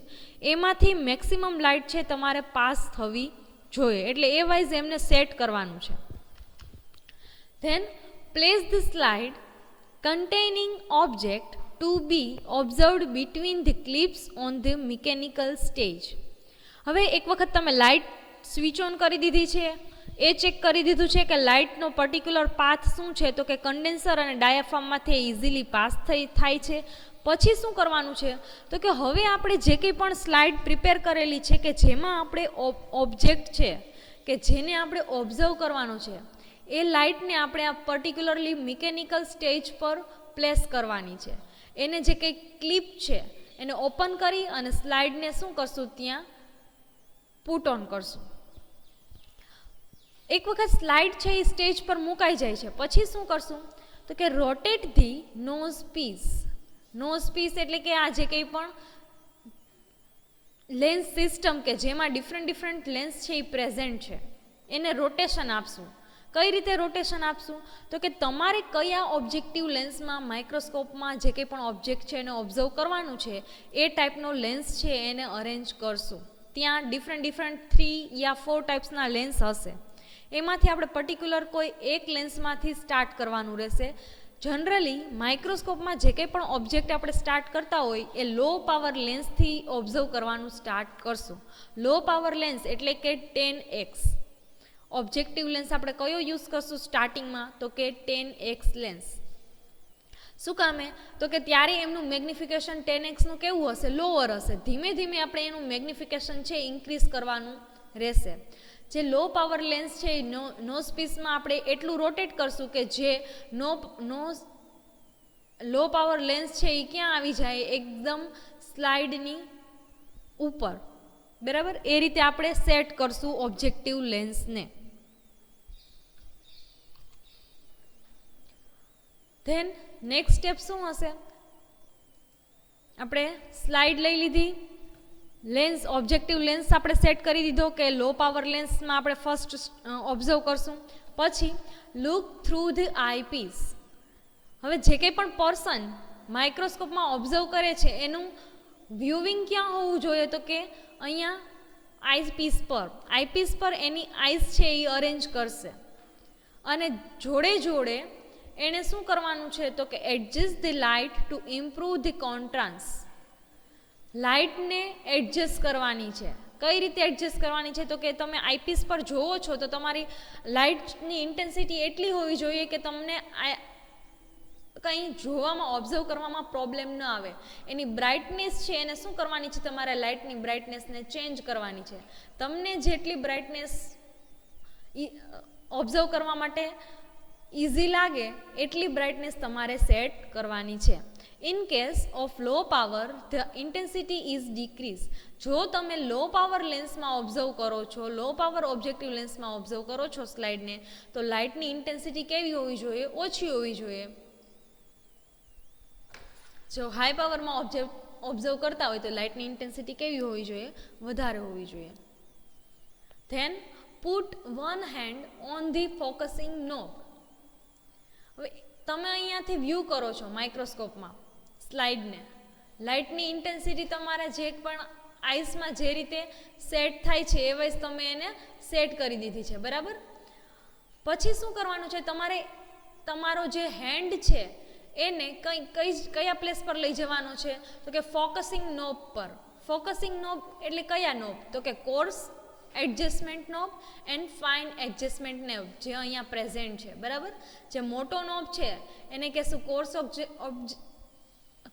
S1: એમાંથી મેક્સિમમ લાઇટ છે તમારે પાસ થવી જોઈએ. એટલે એ વાઇઝ એમને સેટ કરવાનું છે. Then place the slide containing object to be observed between the clips on the mechanical stage. હવે એક વખત તમે લાઇટ સ્વિચ ઓન કરી દીધી છે, એ ચેક કરી દીધું છે કે લાઇટનો પર્ટિક્યુલર પાથ શું છે તો કે કન્ડેન્સર અને ડાયાફ્રામમાંથી ઇઝીલી પાસ થાય છે. પછી શું કરવાનું છે તો કે હવે આપણે જે કંઈ પણ સ્લાઇડ પ્રિપેર કરેલી છે કે જેમાં આપણે ઓબ્જેક્ટ છે કે જેને આપણે ઓબ્ઝર્વ કરવાનો છે એ લાઇટને આપણે આ પર્ટિક્યુલરલી મિકેનિકલ સ્ટેજ પર પ્લેસ કરવાની છે. એને જે કંઈ ક્લિપ છે એને ઓપન કરી અને સ્લાઇડને શું કરશું ત્યાં પુટ ઓન કરશું. એક વખત સ્લાઇડ છે એ સ્ટેજ પર મુકાઈ જાય છે પછી શું કરશું તો કે rotate the nose piece. Nosepiece એટલે કે આ જે કંઈ પણ લેન્સ સિસ્ટમ કે જેમાં ડિફરન્ટ લેન્સ છે એ પ્રેઝન્ટ છે એને રોટેશન આપશું. કઈ રીતે રોટેશન આપશું તો કે તમારે કયા ઓબ્જેક્ટિવ લેન્સમાં માઇક્રોસ્કોપમાં જે કંઈ પણ ઓબ્જેક્ટ છે એને ઓબ્ઝર્વ કરવાનું છે એ ટાઈપનો લેન્સ છે એને અરેન્જ કરશું. ત્યાં ડિફરન્ટ 3 યા 4 ટાઈપ્સના લેન્સ હશે. એમાંથી આપણે પર્ટિક્યુલર કોઈ એક લેન્સમાંથી સ્ટાર્ટ કરવાનું રહેશે. જનરલી માઇક્રોસ્કોપમાં જે કંઈ પણ ઓબ્જેક્ટ આપણે સ્ટાર્ટ કરતા હોય એ લો પાવર લેન્સથી ઓબ્ઝર્વ કરવાનું સ્ટાર્ટ કરશું. લો પાવર લેન્સ એટલે કે 10x. ઓબ્જેક્ટિવ લેન્સ આપણે કયો યુઝ કરશું સ્ટાર્ટિંગમાં તો કે 10x લેન્સ. શું કામે તો કે ત્યારે એમનું મેગ્નિફિકેશન 10xનું કેવું હશે, લોઅર હશે. ધીમે ધીમે આપણે એનું મેગ્નિફિકેશન છે ઇન્ક્રીઝ કરવાનું રહેશે. જે લો પાવર લેન્સ છે એ નોઝ પીસમાં આપણે એટલું રોટેટ કરશું કે જે લો પાવર લેન્સ છે એ ક્યાં આવી જાય એકદમ સ્લાઇડની ઉપર, બરાબર. એ રીતે આપણે સેટ કરશું ઓબ્જેક્ટિવ લેન્સને. ધેન નેક્સ્ટ સ્ટેપ શું હશે, આપણે સ્લાઇડ લઈ લીધી, લેન્સ ઓબ્જેક્ટિવ લેન્સ આપણે સેટ કરી દીધો કે લો પાવર લેન્સમાં આપણે ફર્સ્ટ ઓબ્ઝર્વ કરશું. પછી લુક થ્રુ ધ આઈપીસ. હવે જે કંઈ પણ પર્સન માઇક્રોસ્કોપમાં ઓબ્ઝર્વ કરે છે એનું વ્યૂવિંગ ક્યાં હોવું જોઈએ તો કે અહીંયા આઈપીસ પર એની આઈસ છે એ અરેન્જ કરશે અને જોડે જોડે એણે શું કરવાનું છે તો કે adjust the light to improve the contrast. લાઇટને એડજસ્ટ કરવાની છે. કઈ રીતે એડજસ્ટ કરવાની છે? તો કે તમે આઈપીસ પર જોવો છો તો તમારી લાઇટની ઇન્ટેન્સિટી એટલી હોવી જોઈએ કે તમને કંઈ જોવામાં, ઓબ્ઝર્વ કરવામાં પ્રોબ્લેમ ન આવે. એની બ્રાઇટનેસ છે એને શું કરવાની છે? તમારે લાઇટની બ્રાઇટનેસને ચેન્જ કરવાની છે. તમને જેટલી બ્રાઇટનેસ ઓબ્ઝર્વ કરવા માટે ઇઝી લાગે એટલી બ્રાઇટનેસ તમારે સેટ કરવાની છે. In case of low power the intensity is decrease. જો તમે લો પાવર લેન્સમાં ઓબ્ઝર્વ કરો છો, લો પાવર ઓબ્જેક્ટિવ લેન્સમાં ઓબ્ઝર્વ કરો છો સ્લાઇડને, તો લાઇટની ઇન્ટેન્સિટી કેવી હોવી જોઈએ? ઓછી હોવી જોઈએ. જો હાઈ પાવરમાં ઓબ્ઝર્વ કરતા હોય તો લાઇટની ઇન્ટેન્સિટી કેવી હોવી જોઈએ? વધારે હોવી જોઈએ. Then put one hand on the focusing knob. હવે તમે અહીંયાથી વ્યૂ કરો છો માઇક્રોસ્કોપમાં સ્લાઇડને. લાઇટની ઇન્ટેન્સિટી તમારે જે પણ આઈસમાં જે રીતે સેટ થાય છે એ વાઇઝ તમે એને સેટ કરી દીધી છે, બરાબર? પછી શું કરવાનું છે? તમારે તમારો જે હેન્ડ છે એને કયા પ્લેસ પર લઈ જવાનો છે? તો કે ફોકસિંગ નોબ પર. ફોકસિંગ નોબ એટલે કયા નોબ? તો કે course adjustment knob and fine adjustment knob, જે અહીંયા પ્રેઝન્ટ છે, બરાબર? જે મોટો નોબ છે એને કહેશું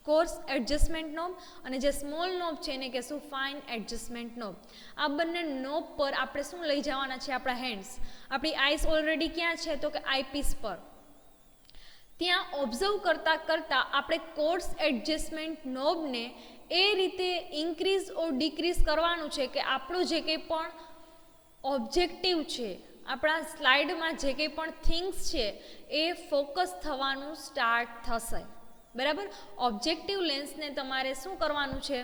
S1: કોર્સ એડજસ્ટમેન્ટ નોબ, અને જે સ્મોલ નોબ છે એને કહેશું ફાઇન એડજસ્ટમેન્ટ નોબ. આ બંને નોબ પર આપણે શું લઈ જવાના છે? આપણા હેન્ડ્સ. આપણી આઈસ ઓલરેડી ક્યાં છે? તો કે આઈપીસ પર. ત્યાં ઓબ્ઝર્વ કરતાં આપણે કોર્સ એડજસ્ટમેન્ટ નોબને એ રીતે ઇન્ક્રીઝ ઓર ડિક્રીઝ કરવાનું છે કે આપણું જે કંઈ પણ ઓબ્જેક્ટિવ છે, આપણા સ્લાઇડમાં જે કંઈ પણ થિંગ્સ છે એ ફોકસ થવાનું સ્ટાર્ટ થશે, બરાબર? ઓબ્જેક્ટિવ લેન્સને તમારે શું કરવાનું છે?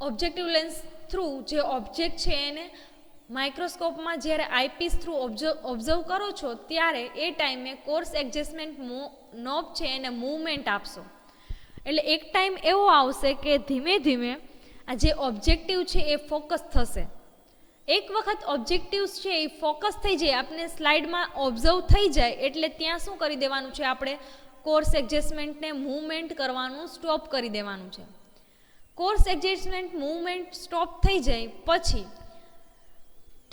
S1: ઓબ્જેક્ટિવ લેન્સ થ્રુ જે ઓબ્જેક્ટ છે એને માઇક્રોસ્કોપમાં જ્યારે આઈપીસ થ્રુ ઓબ્ઝર્વ કરો છો ત્યારે એ ટાઈમે કોર્સ એડજસ્ટમેન્ટ નોબ છે એને મૂવમેન્ટ આપશો. એટલે એક ટાઈમ એવો આવશે કે ધીમે ધીમે આ જે ઓબ્જેક્ટિવ છે એ ફોકસ થશે. એક વખત ઓબ્જેક્ટિવ્સ છે એ ફોકસ થઈ જાય, આપણે સ્લાઇડમાં ઓબ્ઝર્વ થઈ જાય એટલે ત્યાં શું કરી દેવાનું છે? આપણે કોર્સ એડજસ્ટમેન્ટને મૂવમેન્ટ કરવાનું સ્ટોપ કરી દેવાનું છે. કોર્સ એડજસ્ટમેન્ટ મૂવમેન્ટ સ્ટોપ થઈ જાય પછી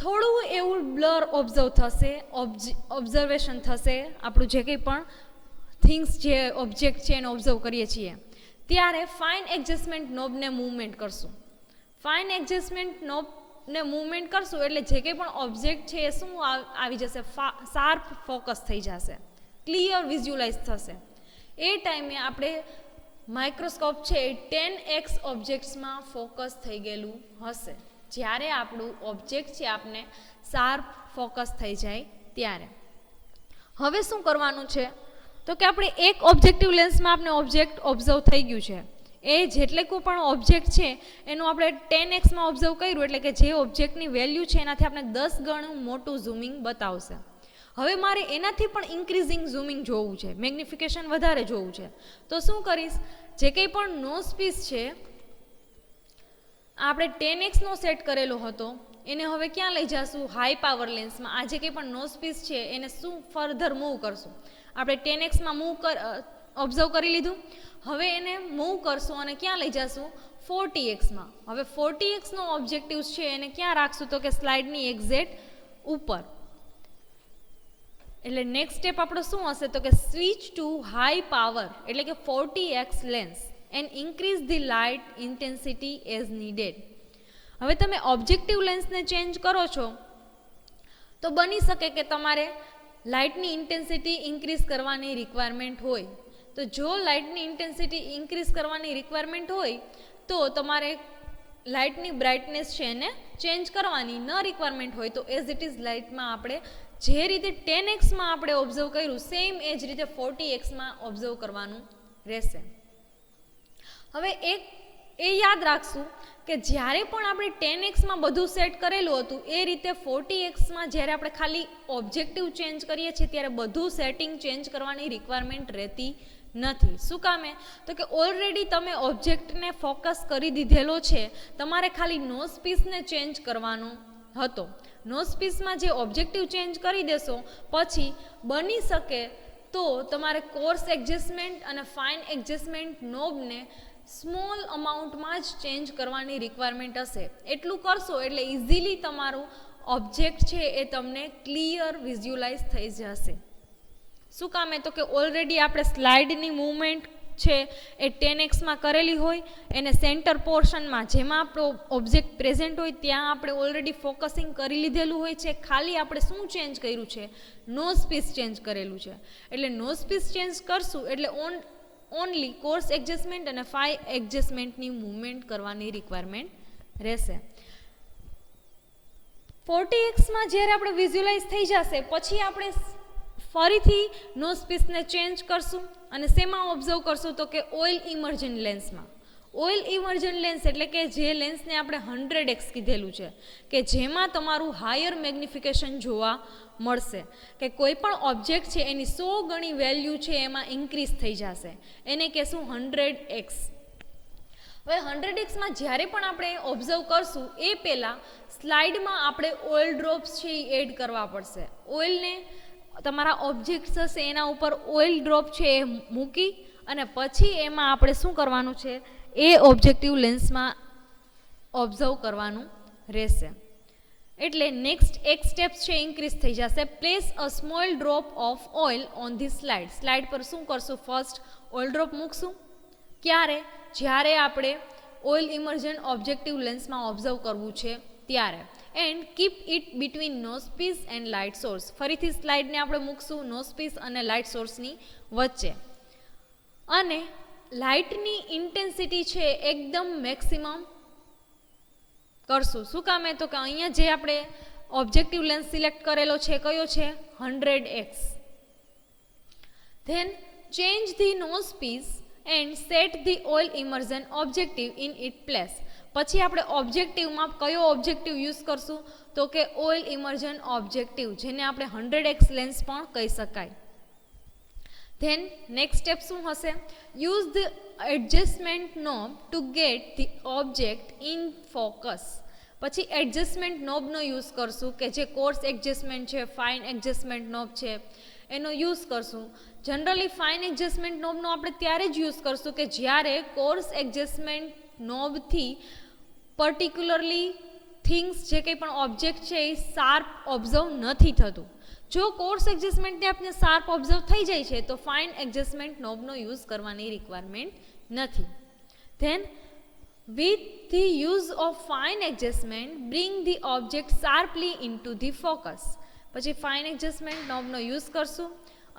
S1: થોડું એવું બ્લર ઓબ્ઝર્વેશન થશે. આપણું જે કંઈ પણ થિંગ્સ જે ઓબ્જેક્ટ છે એને ઓબ્ઝર્વ કરીએ છીએ ત્યારે ફાઇન એડજસ્ટમેન્ટ નોબને મૂવમેન્ટ કરશું. ફાઇન એડજસ્ટમેન્ટ નોબને મૂવમેન્ટ કરશું એટલે જે કંઈ પણ ઓબ્જેક્ટ છે એ શું આવી જશે? શાર્પ ફોકસ થઈ જશે, ક્લિયર વિઝ્યુલાઇઝ થશે. એ ટાઈમે આપણે માઇક્રોસ્કોપ છે એ 10x ઓબ્જેક્ટ્સમાં ફોકસ થઈ ગયેલું હશે. જ્યારે આપણું ઓબ્જેક્ટ છે આપને શાર્પ ફોકસ થઈ જાય ત્યારે. હવે શું કરવાનું છે? તો કે આપણે એક ઓબ્જેક્ટિવ લેન્સમાં આપણે ઓબ્જેક્ટ ઓબ્ઝર્વ થઈ ગયું છે. એ જેટલે કોઈ પણ ઓબ્જેક્ટ છે એનું આપણે 10xમાં ઓબ્ઝર્વ કર્યું એટલે કે જે ઓબ્જેક્ટની વેલ્યુ છે એનાથી આપણે 10 ગણું મોટું ઝૂમિંગ બતાવશે. હવે મારે એનાથી પણ ઇન્ક્રીઝિંગ ઝૂમિંગ જોવું છે, મેગ્નિફિકેશન વધારે જોવું છે. તો શું કરીશ? જે કંઈ પણ નોઝ પીસ છે આપણે 10xનો સેટ કરેલો હતો એને હવે ક્યાં લઈ જશું? હાઈ પાવર લેન્સમાં. આ જે કંઈ પણ નોઝ પીસ છે એને શું ફર્ધર મૂવ કરશું? આપણે 10xમાં ઓબ્ઝર્વ કરી લીધું. હવે એને મૂવ કરશું અને ક્યાં લઈ જશું? 40xમાં. હવે 40xનો ઓબ્જેક્ટિવ છે એને ક્યાં રાખશું? તો કે સ્લાઇડની એક્ઝેક્ટ ઉપર. એટલે નેક્સ્ટ સ્ટેપ આપણો શું હશે? તો કે સ્વિચ ટુ હાઈ પાવર એટલે કે 40x lens and increase the light intensity as needed. હવે તમે ઓબ્જેક્ટિવ લેન્સને ચેન્જ કરો છો તો બની શકે કે તમારે લાઇટની ઇન્ટેન્સિટી ઇન્ક્રીઝ કરવાની રિક્વાયરમેન્ટ હોય. તો જો લાઇટની ઇન્ટેન્સિટી ઇન્ક્રીઝ કરવાની રિક્વાયરમેન્ટ હોય તો તમારે લાઇટની બ્રાઇટનેસ છે એને ચેન્જ કરવાની. ન રિક્વાયરમેન્ટ હોય તો એઝ ઇટ ઇઝ લાઇટમાં આપણે જે રીતે 10xમાં આપણે ઓબ્ઝર્વ કર્યું સેમ એ જ રીતે 40xમાં ઓબ્ઝર્વ કરવાનું રહેશે. હવે એ યાદ રાખશું કે જ્યારે પણ આપણે 10xમાં બધું સેટ કરેલું હતું એ રીતે 40xમાં જ્યારે આપણે ખાલી ઓબ્જેક્ટિવ ચેન્જ કરીએ છીએ ત્યારે બધું સેટિંગ ચેન્જ કરવાની રિક્વાયરમેન્ટ રહેતી નથી. શું કામે? તો કે ઓલરેડી તમે ઓબ્જેક્ટને ફોકસ કરી દીધેલો છે, તમારે ખાલી નોઝ પીસને ચેન્જ કરવાનો હતો. નોઝ પીસમાં જે ઓબ્જેક્ટિવ ચેન્જ કરી દેશો પછી બની શકે તો તમારે કોર્સ એડજસ્ટમેન્ટ અને ફાઇન એડજસ્ટમેન્ટ નોબને સ્મોલ અમાઉન્ટમાં જ ચેન્જ કરવાની રિક્વાયરમેન્ટ હશે. એટલું કરશો એટલે ઇઝીલી તમારું ઓબ્જેક્ટ છે એ તમને ક્લિયર વિઝ્યુલાઇઝ થઈ જશે. શું કામે તો કે ઓલરેડી આપણે સ્લાઇડની મૂવમેન્ટ છે એ 10x કરેલી હોય, એને સેન્ટર પોર્શનમાં જેમાં આપણો ઓબ્જેક્ટ પ્રેઝન્ટ હોય ત્યાં આપણે ઓલરેડી ફોકસિંગ કરી લીધેલું હોય છે. ખાલી આપણે શું ચેન્જ કર્યું છે, નોઝ પીસ ચેન્જ કરેલું છે. એટલે નોઝ પીસ ચેન્જ કરશું એટલે ઓનલી કોર્સ એડજસ્ટમેન્ટ અને ફાઈ એડજસ્ટમેન્ટની મૂવમેન્ટ કરવાની રિક્વાયરમેન્ટ રહેશે. 40x જ્યારે આપણે વિઝ્યુલાઇઝ થઈ જશે પછી આપણે ફરીથી નોઝ પીસને ચેન્જ કરશું અને શેમાં ઓબ્ઝર્વ કરશું તો કે ઓઇલ ઇમર્જન લેન્સમાં. ઓઇલ ઇમર્જન લેન્સ એટલે કે જે લેન્સને આપણે 100x કીધેલું છે કે જેમાં તમારું હાયર મેગ્નિફિકેશન જોવા મળશે કે કોઈ પણ ઓબ્જેક્ટ છે એની 100 ગણી વેલ્યુ છે એમાં ઇન્ક્રીઝ થઈ જશે, એને કહેશું 100x. હવે 100x જ્યારે પણ આપણે ઓબ્ઝર્વ કરશું એ પહેલાં સ્લાઇડમાં આપણે ઓઇલ ડ્રોપ્સ છે એ એડ કરવા પડશે. ઓઇલને તમારા ઓબ્જેક્ટ્સ હશે એના ઉપર ઓઇલ ડ્રોપ છે એ મૂકી અને પછી એમાં આપણે શું કરવાનું છે એ ઓબ્જેક્ટિવ લેન્સમાં ઓબ્ઝર્વ કરવાનું રહેશે. એટલે નેક્સ્ટ એક સ્ટેપ છે ઇન્ક્રીઝ થઈ જશે. Place a small drop of oil on the slide. Slide પર શું કરશું, ફર્સ્ટ ઓઇલ ડ્રોપ મૂકશું. ક્યારે, જ્યારે આપણે ઓઇલ ઇમર્જન ઓબ્જેક્ટિવ લેન્સમાં ઓબ્ઝર્વ કરવું છે ત્યારે. And keep it between nose piece and light source. ફરીથી સ્લાઇડને આપણે મૂકશું નોઝ પીસ અને લાઇટ સોર્સની વચ્ચે અને લાઇટની ઇન્ટેન્સિટી છે એકદમ મેક્સિમમ કરશું. શું કામે તો કે અહીંયા જે આપણે ઓબ્જેક્ટિવ લેન્સ સિલેક્ટ કરેલો છે કયો છે 100x. Then change the nose piece and set the oil immersion objective in it place. પછી આપણે ઓબ્જેક્ટિવમાં કયો ઓબ્જેક્ટિવ યુઝ કરશું તો કે ઓઇલ ઇમર્જન ઓબ્જેક્ટિવ, જેને આપણે 100x લેન્સ પણ કહી શકાય. ધેન નેક્સ્ટ સ્ટેપ શું હશે, use the adjustment knob two gate the object in focus. પછી એડજસ્ટમેન્ટ નોબનો યુઝ કરશું કે જે કોર્સ એડજસ્ટમેન્ટ છે, ફાઇન એડજસ્ટમેન્ટ નોબ છે એનો યુઝ કરશું. જનરલી ફાઇન એડજસ્ટમેન્ટ નોબનો આપણે ત્યારે જ યુઝ કરશું કે જ્યારે કોર્સ એડજસ્ટમેન્ટ નોબથી પર્ટિક્યુલરલી થિંગ્સ જે કંઈ પણ ઓબ્જેક્ટ છે એ શાર્પ ઓબ્ઝર્વ નથી થતું. જો કોર્સ એડજસ્ટમેન્ટને આપણે શાર્પ ઓબ્ઝર્વ થઈ જાય છે તો ફાઇન એડજસ્ટમેન્ટ નોબનો યુઝ કરવાની રિક્વાયરમેન્ટ નથી. Then with the use of fine adjustment bring the object sharply in to the focus. પછી ફાઇન એડજસ્ટમેન્ટ નોબનો યુઝ કરશું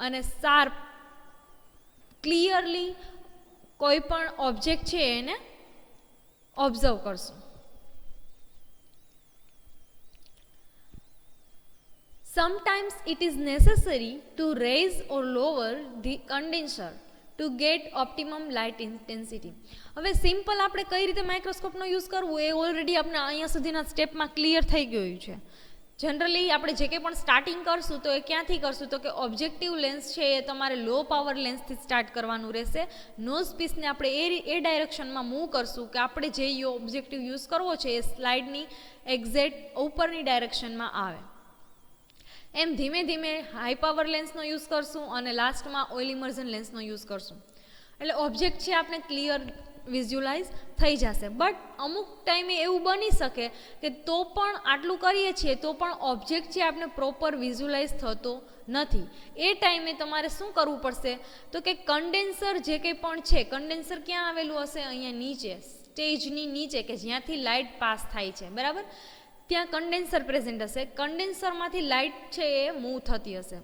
S1: અને શાર્પ ક્લિયરલી કોઈ પણ ઓબ્જેક્ટ છે એને ઓબ્ઝર્વ કરશું. Sometimes it is necessary to raise or lower the condenser to get optimum light intensity. હવે સિમ્પલ આપણે કઈ રીતે માઇક્રોસ્કોપનો યુઝ કરવું એ ઓલરેડી આપણે અહીંયા સુધીના સ્ટેપમાં ક્લિયર થઈ ગયું છે. જનરલી આપણે જે કંઈ પણ સ્ટાર્ટિંગ કરશું તો એ ક્યાંથી કરશું તો કે ઓબ્જેક્ટિવ લેન્સ છે એ તમારે લો પાવર લેન્સથી સ્ટાર્ટ કરવાનું રહેશે. નોઝ પીસને આપણે એ ડાયરેક્શનમાં મૂવ કરશું કે આપણે જે ઓબ્જેક્ટિવ યુઝ કરવો છે એ સ્લાઇડની એક્ઝેક્ટ ઉપરની ડાયરેક્શનમાં આવે. એમ ધીમે ધીમે હાઈ પાવર લેન્સનો યુઝ કરશું અને લાસ્ટમાં ઓઇલ ઇમર્ઝન લેન્સનો યુઝ કરશું એટલે ઓબ્જેક્ટ છે આપણે ક્લિયર વિઝ્યુલાઇઝ થઈ જશે. બટ અમુક ટાઈમે એવું બની શકે કે તો પણ આટલું કરીએ છીએ તો પણ ઓબ્જેક્ટ છે આપણે પ્રોપર વિઝ્યુલાઇઝ થતો નથી. એ ટાઈમે તમારે શું કરવું પડશે તો કે કન્ડેન્સર જે કંઈ પણ છે, કન્ડેન્સર ક્યાં આવેલું હશે, અહીંયા નીચે સ્ટેજની નીચે કે જ્યાંથી લાઇટ પાસ થાય છે, બરાબર, ત્યાં કન્ડેન્સર પ્રેઝન્ટ હશે. કન્ડેન્સરમાંથી લાઇટ છે એ મૂવ થતી હશે.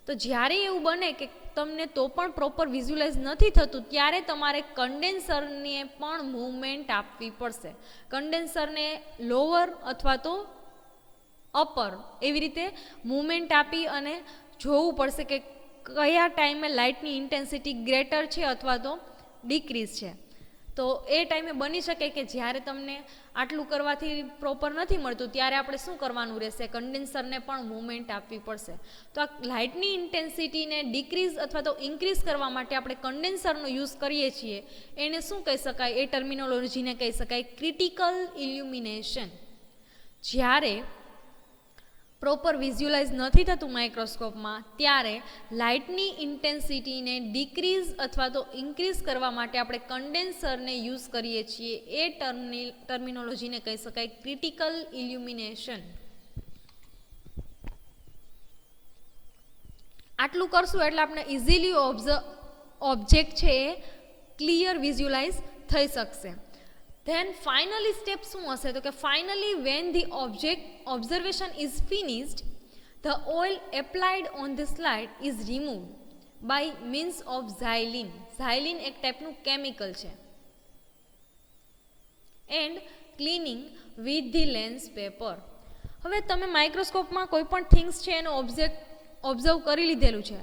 S1: તો જ્યારે એવું બને કે તમને તો પણ પ્રોપર વિઝ્યુલાઇઝ નથી થતું ત્યારે તમારે કન્ડેન્સરને પણ મૂવમેન્ટ આપવી પડશે. કન્ડેન્સરને લોઅર અથવા તો અપર એવી રીતે મૂવમેન્ટ આપી અને જોવું પડશે કે કયા ટાઈમે લાઇટની ઇન્ટેન્સિટી ગ્રેટર છે અથવા તો ડિક્રીઝ છે. તો એ ટાઈમે બની શકે કે જ્યારે તમને આટલું કરવાથી પ્રોપર નથી મળતું ત્યારે આપણે શું કરવાનું રહેશે, કન્ડેન્સરને પણ મૂવમેન્ટ આપવી પડશે. તો આ લાઇટની ઇન્ટેન્સિટીને ડિક્રીઝ અથવા તો ઇન્ક્રીઝ કરવા માટે આપણે કન્ડેન્સરનો યુઝ કરીએ છીએ એને શું કહી શકાય, એ ટર્મિનોલોજીને કહી શકાય ક્રિટિકલ ઇલ્યુમિનેશન. જ્યારે પ્રોપર વિઝ્યુલાઇઝ નથી થતું માઇક્રોસ્કોપમાં, ત્યારે લાઇટની ઇન્ટેન્સિટીને ડિક્રીઝ અથવા તો ઇન્ક્રીઝ કરવા માટે આપણે કન્ડેન્સરને યુઝ કરીએ છીએ. એ ટર્મિનોલોજીને કહી શકાય ક્રિટિકલ ઇલ્યુમિનેશન. આટલું કરશું એટલે આપણે ઇઝીલી ઓબ્જેક્ટ છે એ ક્લિયર વિઝ્યુલાઇઝ થઈ શકશે. ધેન ફાઇનલી સ્ટેપ શું હશે? તો કે finally when the observation is finished, the oil applied on the slide is removed by means of xylene. Xylene એક ટાઈપનું કેમિકલ છે. And cleaning with the lens paper. હવે તમે માઇક્રોસ્કોપમાં કોઈ પણ થિંગ્સ છે એનો ઓબ્ઝર્વ કરી લીધેલું છે,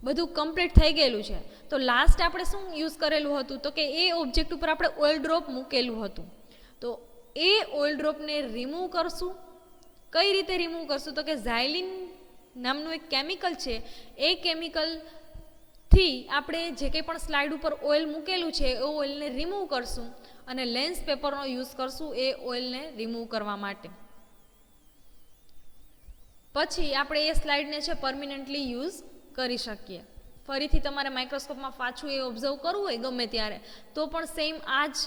S1: બધું કમ્પ્લીટ થઈ ગયેલું છે, તો લાસ્ટ આપણે શું યુઝ કરેલું હતું? તો કે એ ઓબ્જેક્ટ ઉપર આપણે ઓઇલ ડ્રોપ મૂકેલું હતું. તો એ ઓઇલ ડ્રોપને રિમૂવ કરશું. કઈ રીતે રિમૂવ કરશું? તો કે ઝાયલિન નામનું એક કેમિકલ છે, એ કેમિકલથી આપણે જે કંઈ પણ સ્લાઇડ ઉપર ઓઇલ મૂકેલું છે એ ઓઇલને રિમૂવ કરશું અને લેન્સ પેપરનો યુઝ કરશું એ ઓઇલને રિમૂવ કરવા માટે. પછી આપણે એ સ્લાઇડને છે પરમિનન્ટલી યુઝ કરી શકીએ. ફરીથી તમારે માઇક્રોસ્કોપમાં પાછું એ ઓબ્ઝર્વ કરવું હોય ગમે ત્યારે તો પણ સેમ આ જ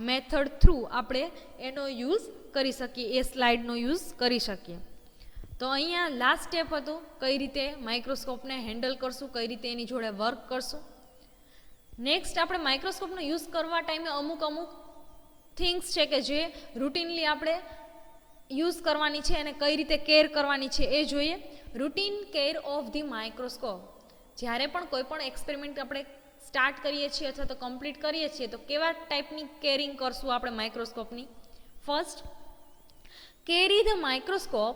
S1: મેથડ થ્રુ આપણે એનો યુઝ કરી શકીએ, એ સ્લાઇડનો યુઝ કરી શકીએ. તો અહીંયા લાસ્ટ સ્ટેપ હતું કઈ રીતે માઇક્રોસ્કોપને હેન્ડલ કરશું, કઈ રીતે એની જોડે વર્ક કરશું. નેક્સ્ટ આપણે માઇક્રોસ્કોપનો યુઝ કરવા ટાઈમે અમુક થિંગ્સ છે કે જે રૂટીનલી આપણે યુઝ કરવાની છે અને કઈ રીતે કેર કરવાની છે એ જોઈએ. Routine care of the microscope. જ્યારે પણ કોઈ પણ એક્સપેરિમેન્ટ આપણે સ્ટાર્ટ કરીએ છીએ અથવા તો કમ્પ્લીટ કરીએ છીએ તો કેવા ટાઈપની કેરિંગ કરશું આપણે માઇક્રોસ્કોપની? First, carry the microscope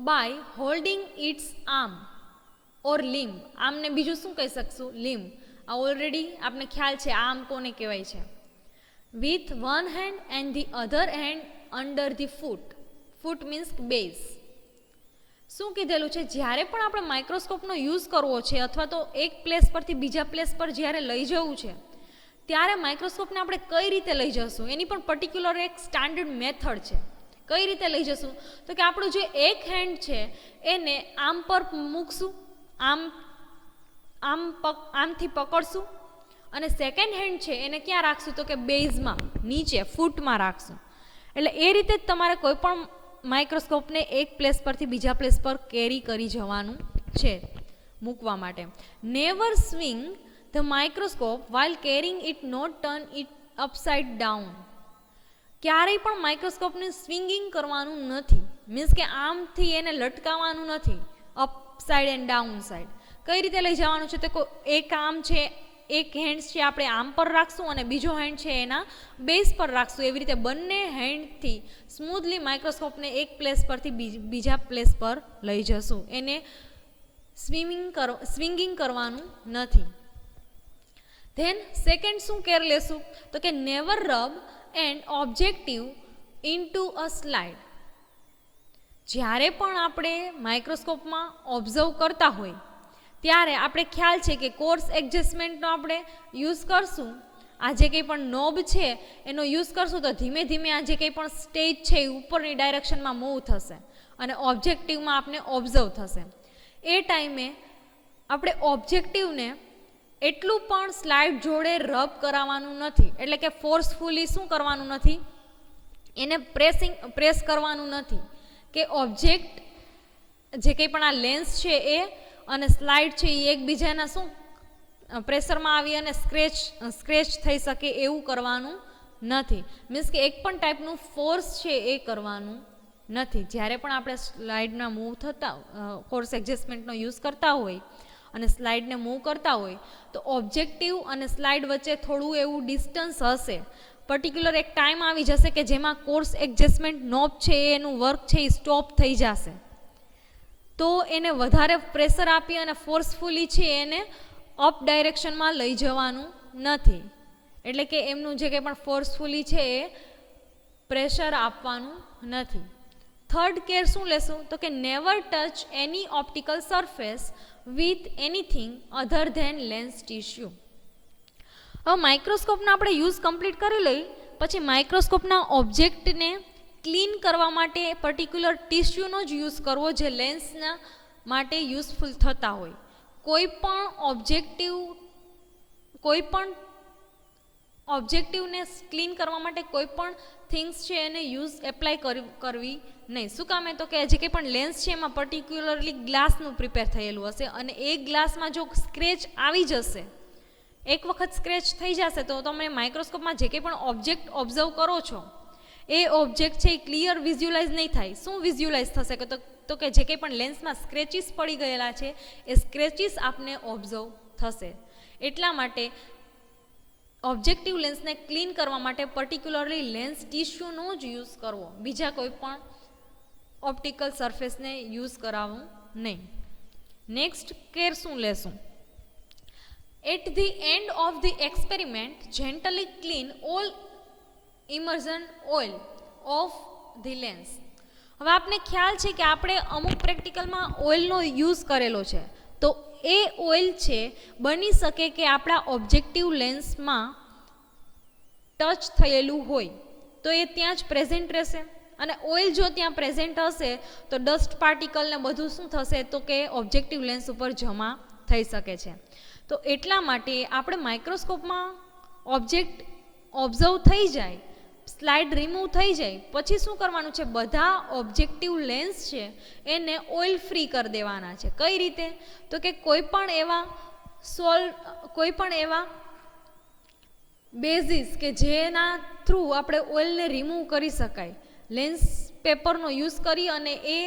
S1: by holding its arm or limb. આમને બીજું શું કહી શકશું? લિમ્બ. આ ઓલરેડી આપને ખ્યાલ છે આર્મ કોને કહેવાય છે. With one hand and the other hand under the foot. Foot means base. શું કીધેલું છે? જ્યારે પણ આપણે માઇક્રોસ્કોપનો યુઝ કરવો છે અથવા તો એક પ્લેસ પરથી બીજા પ્લેસ પર જ્યારે લઈ જવું છે ત્યારે માઇક્રોસ્કોપને આપણે કઈ રીતે લઈ જશું એની પણ પર્ટિક્યુલર એક સ્ટાન્ડર્ડ મેથડ છે. કઈ રીતે લઈ જશું? તો કે આપણું જે એક હેન્ડ છે એને આમ પર મૂકશું, આમથી પકડશું અને સેકન્ડ હેન્ડ છે એને ક્યાં રાખશું? તો કે બેઝમાં, નીચે ફૂટમાં રાખશું. એટલે એ રીતે જ તમારે કોઈ પણ માઇક્રોસ્કોપને એક પ્લેસ પરથી બીજા પ્લેસ પર કેરી કરી જવાનું છે મૂકવા માટે. Never swing the microscope while carrying it, not turn it upside down. ક્યારેય પણ માઇક્રોસ્કોપને સ્વિંગિંગ કરવાનું નથી, મીન્સ કે આમથી એને લટકાવવાનું નથી, અપસાઇડ એન્ડ ડાઉન સાઇડ. કઈ રીતે લઈ જવાનું છે? તો એક આમ છે, એક હેન્ડ છે આપણે આમ પર રાખશું અને બીજો હેન્ડ છે એના બેઝ પર રાખશું. એવી રીતે બંને હેન્ડથી સ્મૂથલી માઇક્રોસ્કોપને એક પ્લેસ પરથી બીજા પ્લેસ પર લઈ જશું. એને સ્વિંગિંગ કરવાનું નથી. ધેન સેકન્ડ શું કેર લેશું? તો કે never rub and objective into a slide. જ્યારે પણ આપણે માઇક્રોસ્કોપમાં ઓબ્ઝર્વ કરતા હોય ત્યારે આપણે ખ્યાલ છે કે કોર્સ એડજસ્ટમેન્ટનો આપણે યુઝ કરશું. આ જે કંઈ પણ નોબ છે એનો યુઝ કરશું તો ધીમે ધીમે આ જે કંઈ પણ સ્ટેજ છે એ ઉપરની ડાયરેક્શનમાં મૂવ થશે અને ઓબ્જેક્ટિવમાં આપણે ઓબ્ઝર્વ થશે. એ ટાઈમે આપણે ઓબ્જેક્ટિવને એટલું પણ સ્લાઇડ જોડે રબ કરાવવાનું નથી, એટલે કે ફોર્સફુલી શું કરવાનું નથી? એને પ્રેસ કરવાનું નથી કે ઓબ્જેક્ટ જે કંઈ પણ આ લેન્સ છે એ અને સ્લાઇડ છે એ એકબીજાના શું પ્રેશરમાં આવી અને સ્ક્રેચ થઈ શકે એવું કરવાનું નથી. મીન્સ કે એક પણ ટાઈપનું ફોર્સ છે એ કરવાનું નથી. જ્યારે પણ આપણે સ્લાઇડના મૂવ થતા કોર્સ એડજસ્ટમેન્ટનો યુઝ કરતા હોય અને સ્લાઇડને મૂવ કરતા હોય તો ઓબ્જેક્ટિવ અને સ્લાઇડ વચ્ચે થોડું એવું ડિસ્ટન્સ હશે. પર્ટિક્યુલર એક ટાઈમ આવી જશે કે જેમાં કોર્સ એડજસ્ટમેન્ટ નોબ છે એનું વર્ક છે એ સ્ટોપ થઈ જશે. તો એને વધારે પ્રેશર આપી અને ફોર્સફુલી છે એને અપ ડાયરેક્શનમાં લઈ જવાનું નથી. એટલે કે એમનું જે કંઈ પણ ફોર્સફુલી છે એ પ્રેશર આપવાનું નથી. થર્ડ કેર શું લેશું? તો કે never touch any optical surface with anything other than lens tissue. હવે માઇક્રોસ્કોપના આપણે યુઝ કમ્પ્લીટ કરી લઈ પછી માઇક્રોસ્કોપના ઓબ્જેક્ટને ક્લીન કરવા માટે પર્ટિક્યુલર ટિશ્યુનો જ યુઝ કરવો જે લેન્સના માટે યુઝફુલ થતા હોય. કોઈ પણ ઓબ્જેક્ટિવને ક્લીન કરવા માટે કોઈ પણ થિંગ્સ છે એને એપ્લાય કરવી નહીં. શું કામે? તો કે જે કંઈ પણ લેન્સ છે એમાં પર્ટિક્યુલરલી ગ્લાસનું પ્રિપેર થયેલું હશે અને એ ગ્લાસમાં જો સ્ક્રેચ આવી જશે, એક વખત સ્ક્રેચ થઈ જશે તો તમે માઇક્રોસ્કોપમાં જે કંઈ પણ ઓબ્જેક્ટ ઓબ્ઝર્વ કરો છો એ ઓબ્જેક્ટ છે એ ક્લિયર વિઝ્યુલાઇઝ નહીં થાય. શું વિઝ્યુલાઇઝ થશે? તો કે જે કંઈ પણ લેન્સમાં સ્ક્રેચીસ પડી ગયેલા છે એ સ્ક્રેચીસ આપને ઓબ્ઝર્વ થશે. એટલા માટે ઓબ્જેક્ટિવ લેન્સને ક્લીન કરવા માટે પર્ટિક્યુલરલી લેન્સ ટિશ્યુનો જ યુઝ કરવો, બીજા કોઈ પણ ઓપ્ટિકલ સરફેસને યુઝ કરાવવું નહીં. નેક્સ્ટ કેર શું લેશું? At the end of the experiment gently clean all immersion oil of the lens. હવે આપને ખ્યાલ છે કે આપણે અમુક પ્રેક્ટિકલમાં ઓઇલનો યુઝ કરેલો છે, તો એ ઓઇલ છે બની શકે કે આપણા ઓબ્જેક્ટિવ લેન્સમાં ટચ થયેલું હોય તો એ ત્યાં જ પ્રેઝન્ટ રહેશે. અને ઓઇલ જો ત્યાં પ્રેઝન્ટ હશે તો ડસ્ટ પાર્ટિકલ ને બધું શું થશે? તો કે ઓબ્જેક્ટિવ લેન્સ ઉપર જમા થઈ શકે છે. તો એટલા માટે આપણે માઇક્રોસ્કોપમાં ઓબ્જેક્ટ ઓબ્ઝર્વ થઈ જાય, સ્લાઇડ રિમૂવ થઈ જાય પછી શું કરવાનું છે? બધા ઓબ્જેક્ટિવ લેન્સ છે એને ઓઇલ ફ્રી કરી દેવાના છે. કઈ રીતે? તો કે કોઈ પણ એવા બેઝિસ કે જેના થ્રુ આપણે ઓઇલને રિમૂવ કરી શકાય, લેન્સ પેપરનો યુઝ કરી અને એ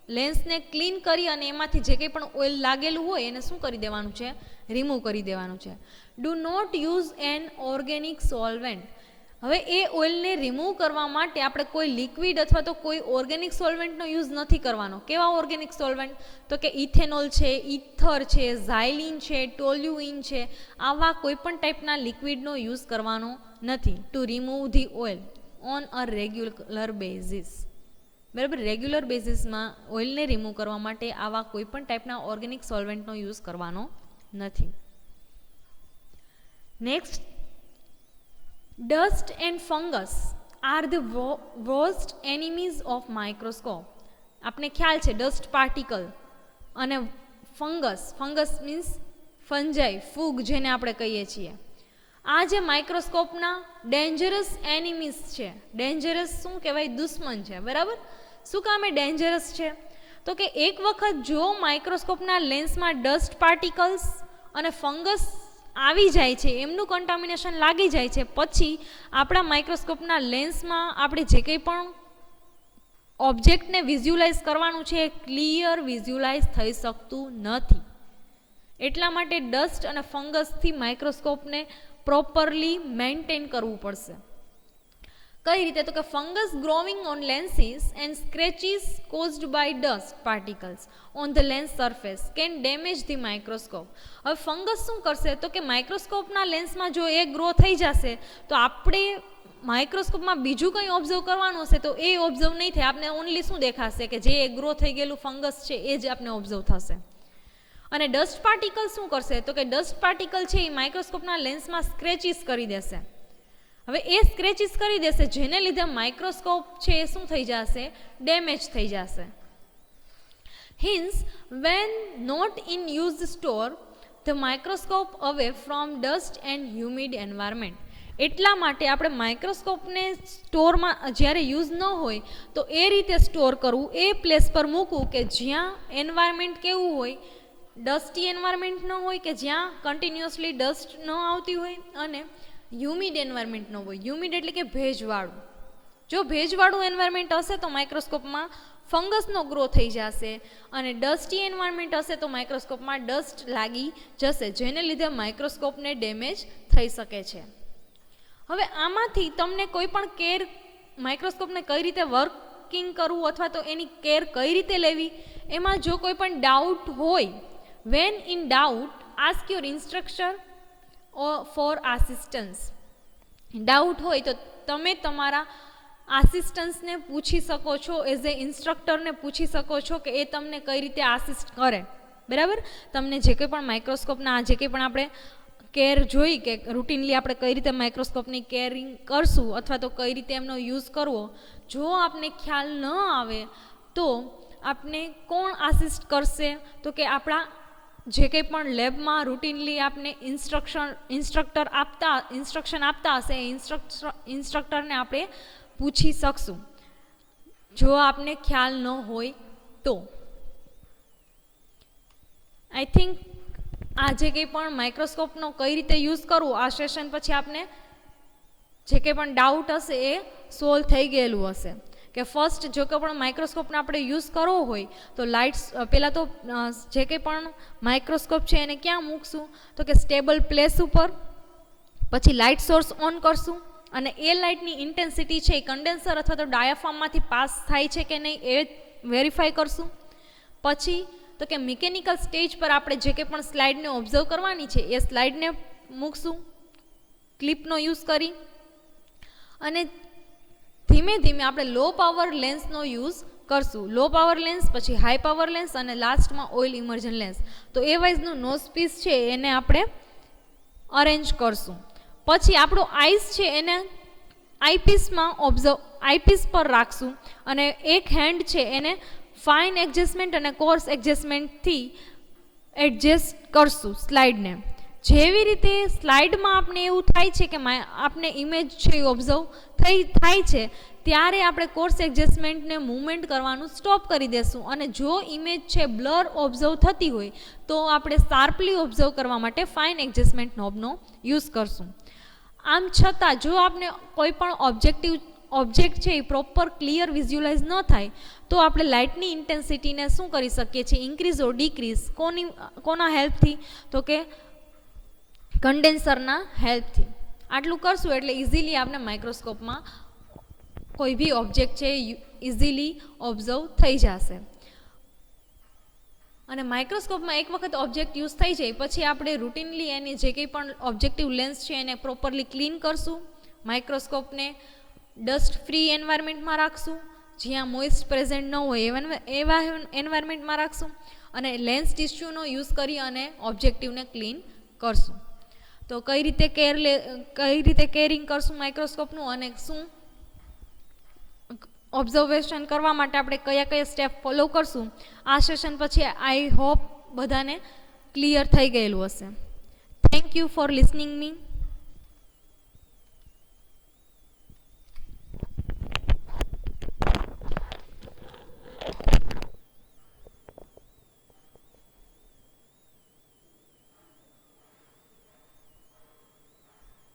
S1: લેન્સને ક્લીન કરી અને એમાંથી જે કંઈ પણ ઓઇલ લાગેલું હોય એને શું કરી દેવાનું છે? રિમૂવ કરી દેવાનું છે. Do not use an organic solvent. હવે એ ઓઇલને રિમૂવ કરવા માટે આપણે કોઈ લિક્વિડ અથવા તો કોઈ ઓર્ગેનિક સોલ્વેન્ટનો યુઝ નથી કરવાનો. કેવા ઓર્ગેનિક સોલ્વેન્ટ? તો કે ઇથેનોલ છે, ઇથર છે, ઝાયલિન છે, ટોલ્યુઇન છે, આવા કોઈ પણ ટાઈપના લિક્વિડનો યુઝ કરવાનો નથી. Two remove the oil on a regular basis. બરાબર, રેગ્યુલર બેઝિસમાં ઓઇલને રિમૂવ કરવા માટે આવા કોઈ પણ ટાઈપના ઓર્ગેનિક સોલ્વેન્ટનો યુઝ કરવાનો નથી. Next, dust and fungus are the worst enemies of microscope. આપને ખ્યાલ છે ડસ્ટ પાર્ટિકલ અને ફંગસ મીન્સ ફંજાઈ, ફૂગ જેને આપણે કહીએ છીએ, આ જે માઇક્રોસ્કોપના ડેન્જરસ એનિમીઝ છે. ડેન્જરસ શું કહેવાય? દુશ્મન છે. બરાબર. શું કામ એ ડેન્જરસ છે? તો કે એક વખત જો માઇક્રોસ્કોપના લેન્સમાં ડસ્ટ પાર્ટિકલ્સ અને ફંગસ આવી જાય છે, એમનું કન્ટામિનેશન લાગી જાય છે, પછી આપણા માઇક્રોસ્કોપના લેન્સમાં આપણે જે કંઈ પણ ઓબ્જેક્ટને વિઝ્યુલાઇઝ કરવાનું છે એ ક્લિયર વિઝ્યુલાઇઝ થઈ શકતું નથી. એટલા માટે ડસ્ટ અને ફંગસથી માઇક્રોસ્કોપને પ્રોપરલી મેન્ટેન કરવું પડશે. કઈ રીતે? તો કે fungus growing on lenses and scratches caused by dust particles on the lens surface can damage the microscope. હવે ફંગસ શું કરશે? તો કે માઇક્રોસ્કોપના લેન્સમાં જો એ ગ્રો થઈ જશે તો આપણે માઇક્રોસ્કોપમાં બીજું કંઈ ઓબ્ઝર્વ કરવાનું હશે તો એ ઓબ્ઝર્વ નહીં થાય. આપને ઓનલી શું દેખાશે? કે જે ગ્રો થઈ ગયેલું ફંગસ છે એ જ આપને ઓબ્ઝર્વ થશે. અને ડસ્ટ પાર્ટિકલ શું કરશે? તો કે ડસ્ટ પાર્ટિકલ છે એ માઇક્રોસ્કોપના લેન્સમાં સ્ક્રેચીસ કરી દેશે. હવે એ સ્ક્રેચીસ કરી દેશે જેને લીધે માઇક્રોસ્કોપ છે એ શું થઈ જશે? ડેમેજ થઈ જશે. Hence when not in use store the microscope away from dust and humid environment. એટલા માટે આપણે માઇક્રોસ્કોપને સ્ટોરમાં જ્યારે યુઝ ન હોય તો એ રીતે સ્ટોર કરવું, એ પ્લેસ પર મૂકવું કે જ્યાં એન્વાયરમેન્ટ કેવું હોય? ડસ્ટી એન્વાયરમેન્ટ ન હોય, કે જ્યાં કન્ટિન્યુઅસલી ડસ્ટ ન આવતી હોય, અને હ્યુમિડ એન્વાયરમેન્ટ ન હોય. હ્યુમિડ એટલે કે ભેજવાળું. જો ભેજવાળું એન્વાયરમેન્ટ હશે તો માઇક્રોસ્કોપમાં ફંગસનો ગ્રો થઈ જશે, અને ડસ્ટી એન્વાયરમેન્ટ હશે તો માઇક્રોસ્કોપમાં ડસ્ટ લાગી જશે જેને લીધે માઇક્રોસ્કોપને ડેમેજ થઈ શકે છે. હવે આમાંથી તમને કોઈ પણ માઇક્રોસ્કોપને કઈ રીતે વર્કિંગ કરવું અથવા તો એની કેર કઈ રીતે લેવી, એમાં જો કોઈ પણ ડાઉટ હોય, when in doubt ask your instructor for assistance. Doubt હોય તો તમે તમારા આસિસ્ટન્સને પૂછી શકો છો, એઝ એ ઇન્સ્ટ્રક્ટરને પૂછી શકો છો કે એ તમને કઈ રીતે આસિસ્ટ કરે. બરાબર. તમને જે કંઈ પણ માઇક્રોસ્કોપના જે કંઈ પણ આપણે કેર જોઈ કે રૂટીનલી આપણે કઈ રીતે માઇક્રોસ્કોપની કેરિંગ કરશું અથવા તો કઈ રીતે એમનો યુઝ કરવો, જો આપને ખ્યાલ ન આવે તો આપને કોણ આસિસ્ટ કરશે? તો કે આપણા જે કંઈ પણ લેબમાં રૂટીનલી આપને ઇન્સ્ટ્રક્શન આપતા હશે એ ઇન્સ્ટ્રક્ટરને આપણે પૂછી શકશું જો આપને ખ્યાલ ન હોય તો. આઈ થિંક આજે કંઈ પણ માઇક્રોસ્કોપનો કઈ રીતે યુઝ કરવો આ સેશન પછી આપને જે કંઈ પણ ડાઉટ હશે એ સોલ્વ થઈ ગયેલું હશે. કે ફર્સ્ટ જો કે પણ માઇક્રોસ્કોપને આપણે યુઝ કરવો હોય તો લાઇટ્સ પહેલાં તો જે કંઈ પણ માઇક્રોસ્કોપ છે એને ક્યાં મૂકશું? તો કે સ્ટેબલ પ્લેસ ઉપર. પછી લાઇટ સોર્સ ઓન કરશું અને એ લાઇટની ઇન્ટેન્સિટી છે એ કન્ડેન્સર અથવા તો ડાયાફાર્મમાંથી પાસ થાય છે કે નહીં એ વેરીફાઈ કરશું. પછી તો કે મિકેનિકલ સ્ટેજ પર આપણે જે કંઈ પણ સ્લાઇડને ઓબ્ઝર્વ કરવાની છે એ સ્લાઇડને મૂકશું ક્લિપનો યુઝ કરી. અને ધીમે ધીમે આપણે લો પાવર લેન્સનો યુઝ કરશું. લો પાવર લેન્સ, પછી હાઈ પાવર લેન્સ અને લાસ્ટમાં ઓઇલ ઇમર્જન લેન્સ. તો એ વાઇઝનું નોઝ પીસ છે એને આપણે અરેન્જ કરશું. પછી આપણું આઈસ છે એને આઈપીસ પર રાખશું અને એક હેન્ડ છે એને ફાઇન એડજસ્ટમેન્ટ અને કોર્સ એડજસ્ટમેન્ટથી એડજસ્ટ કરશું સ્લાઇડને. જેવી રીતે સ્લાઇડમાં આપણે એવું થાય છે કે આપણે ઇમેજ છે એ ઓબ્ઝર્વ થાય છે ત્યારે આપણે કોર્સ એડજસ્ટમેન્ટને મૂવમેન્ટ કરવાનું સ્ટોપ કરી દેશું. અને જો ઇમેજ છે બ્લર ઓબ્ઝર્વ થતી હોય તો આપણે શાર્પલી ઓબ્ઝર્વ કરવા માટે ફાઇન એડજસ્ટમેન્ટ નોબનો યુઝ કરશું. આમ છતાં જો આપણે કોઈ પણ ઓબ્જેક્ટ છે એ પ્રોપર ક્લિયર વિઝ્યુલાઇઝ ન થાય તો આપણે લાઇટની ઇન્ટેન્સિટીને શું કરી શકીએ છીએ? ઇન્ક્રીઝ ઓર ડિક્રીઝ કોના હેલ્પથી? તો કે કન્ડેન્સરના હેલ્પથી. આટલું કરશું એટલે ઇઝીલી આપણે માઇક્રોસ્કોપમાં કોઈ બી ઓબ્જેક્ટ છે ઇઝીલી ઓબ્ઝર્વ થઈ જશે. અને માઇક્રોસ્કોપમાં એક વખત ઓબ્જેક્ટ યુઝ થઈ જાય પછી આપણે રૂટીનલી એની જે કંઈ પણ ઓબ્જેક્ટિવ લેન્સ છે એને પ્રોપરલી ક્લીન કરશું. માઇક્રોસ્કોપને ડસ્ટ ફ્રી એન્વાયરમેન્ટમાં રાખશું, જ્યાં મોઇસ્ટ પ્રેઝન્ટ ન હોય એવા એન્વાયરમેન્ટમાં રાખશું અને લેન્સ ટિશ્યુનો યુઝ કરી અને ઓબ્જેક્ટિવને ક્લીન કરશું. તો કઈ રીતે કેરિંગ કરશું માઇક્રોસ્કોપનું અને શું ઓબ્ઝર્વેશન કરવા માટે આપણે કયા કયા સ્ટેપ ફોલો કરશું આ સેશન પછી આઈ હોપ બધાને ક્લિયર થઈ ગયેલું હશે. Thank you for listening me.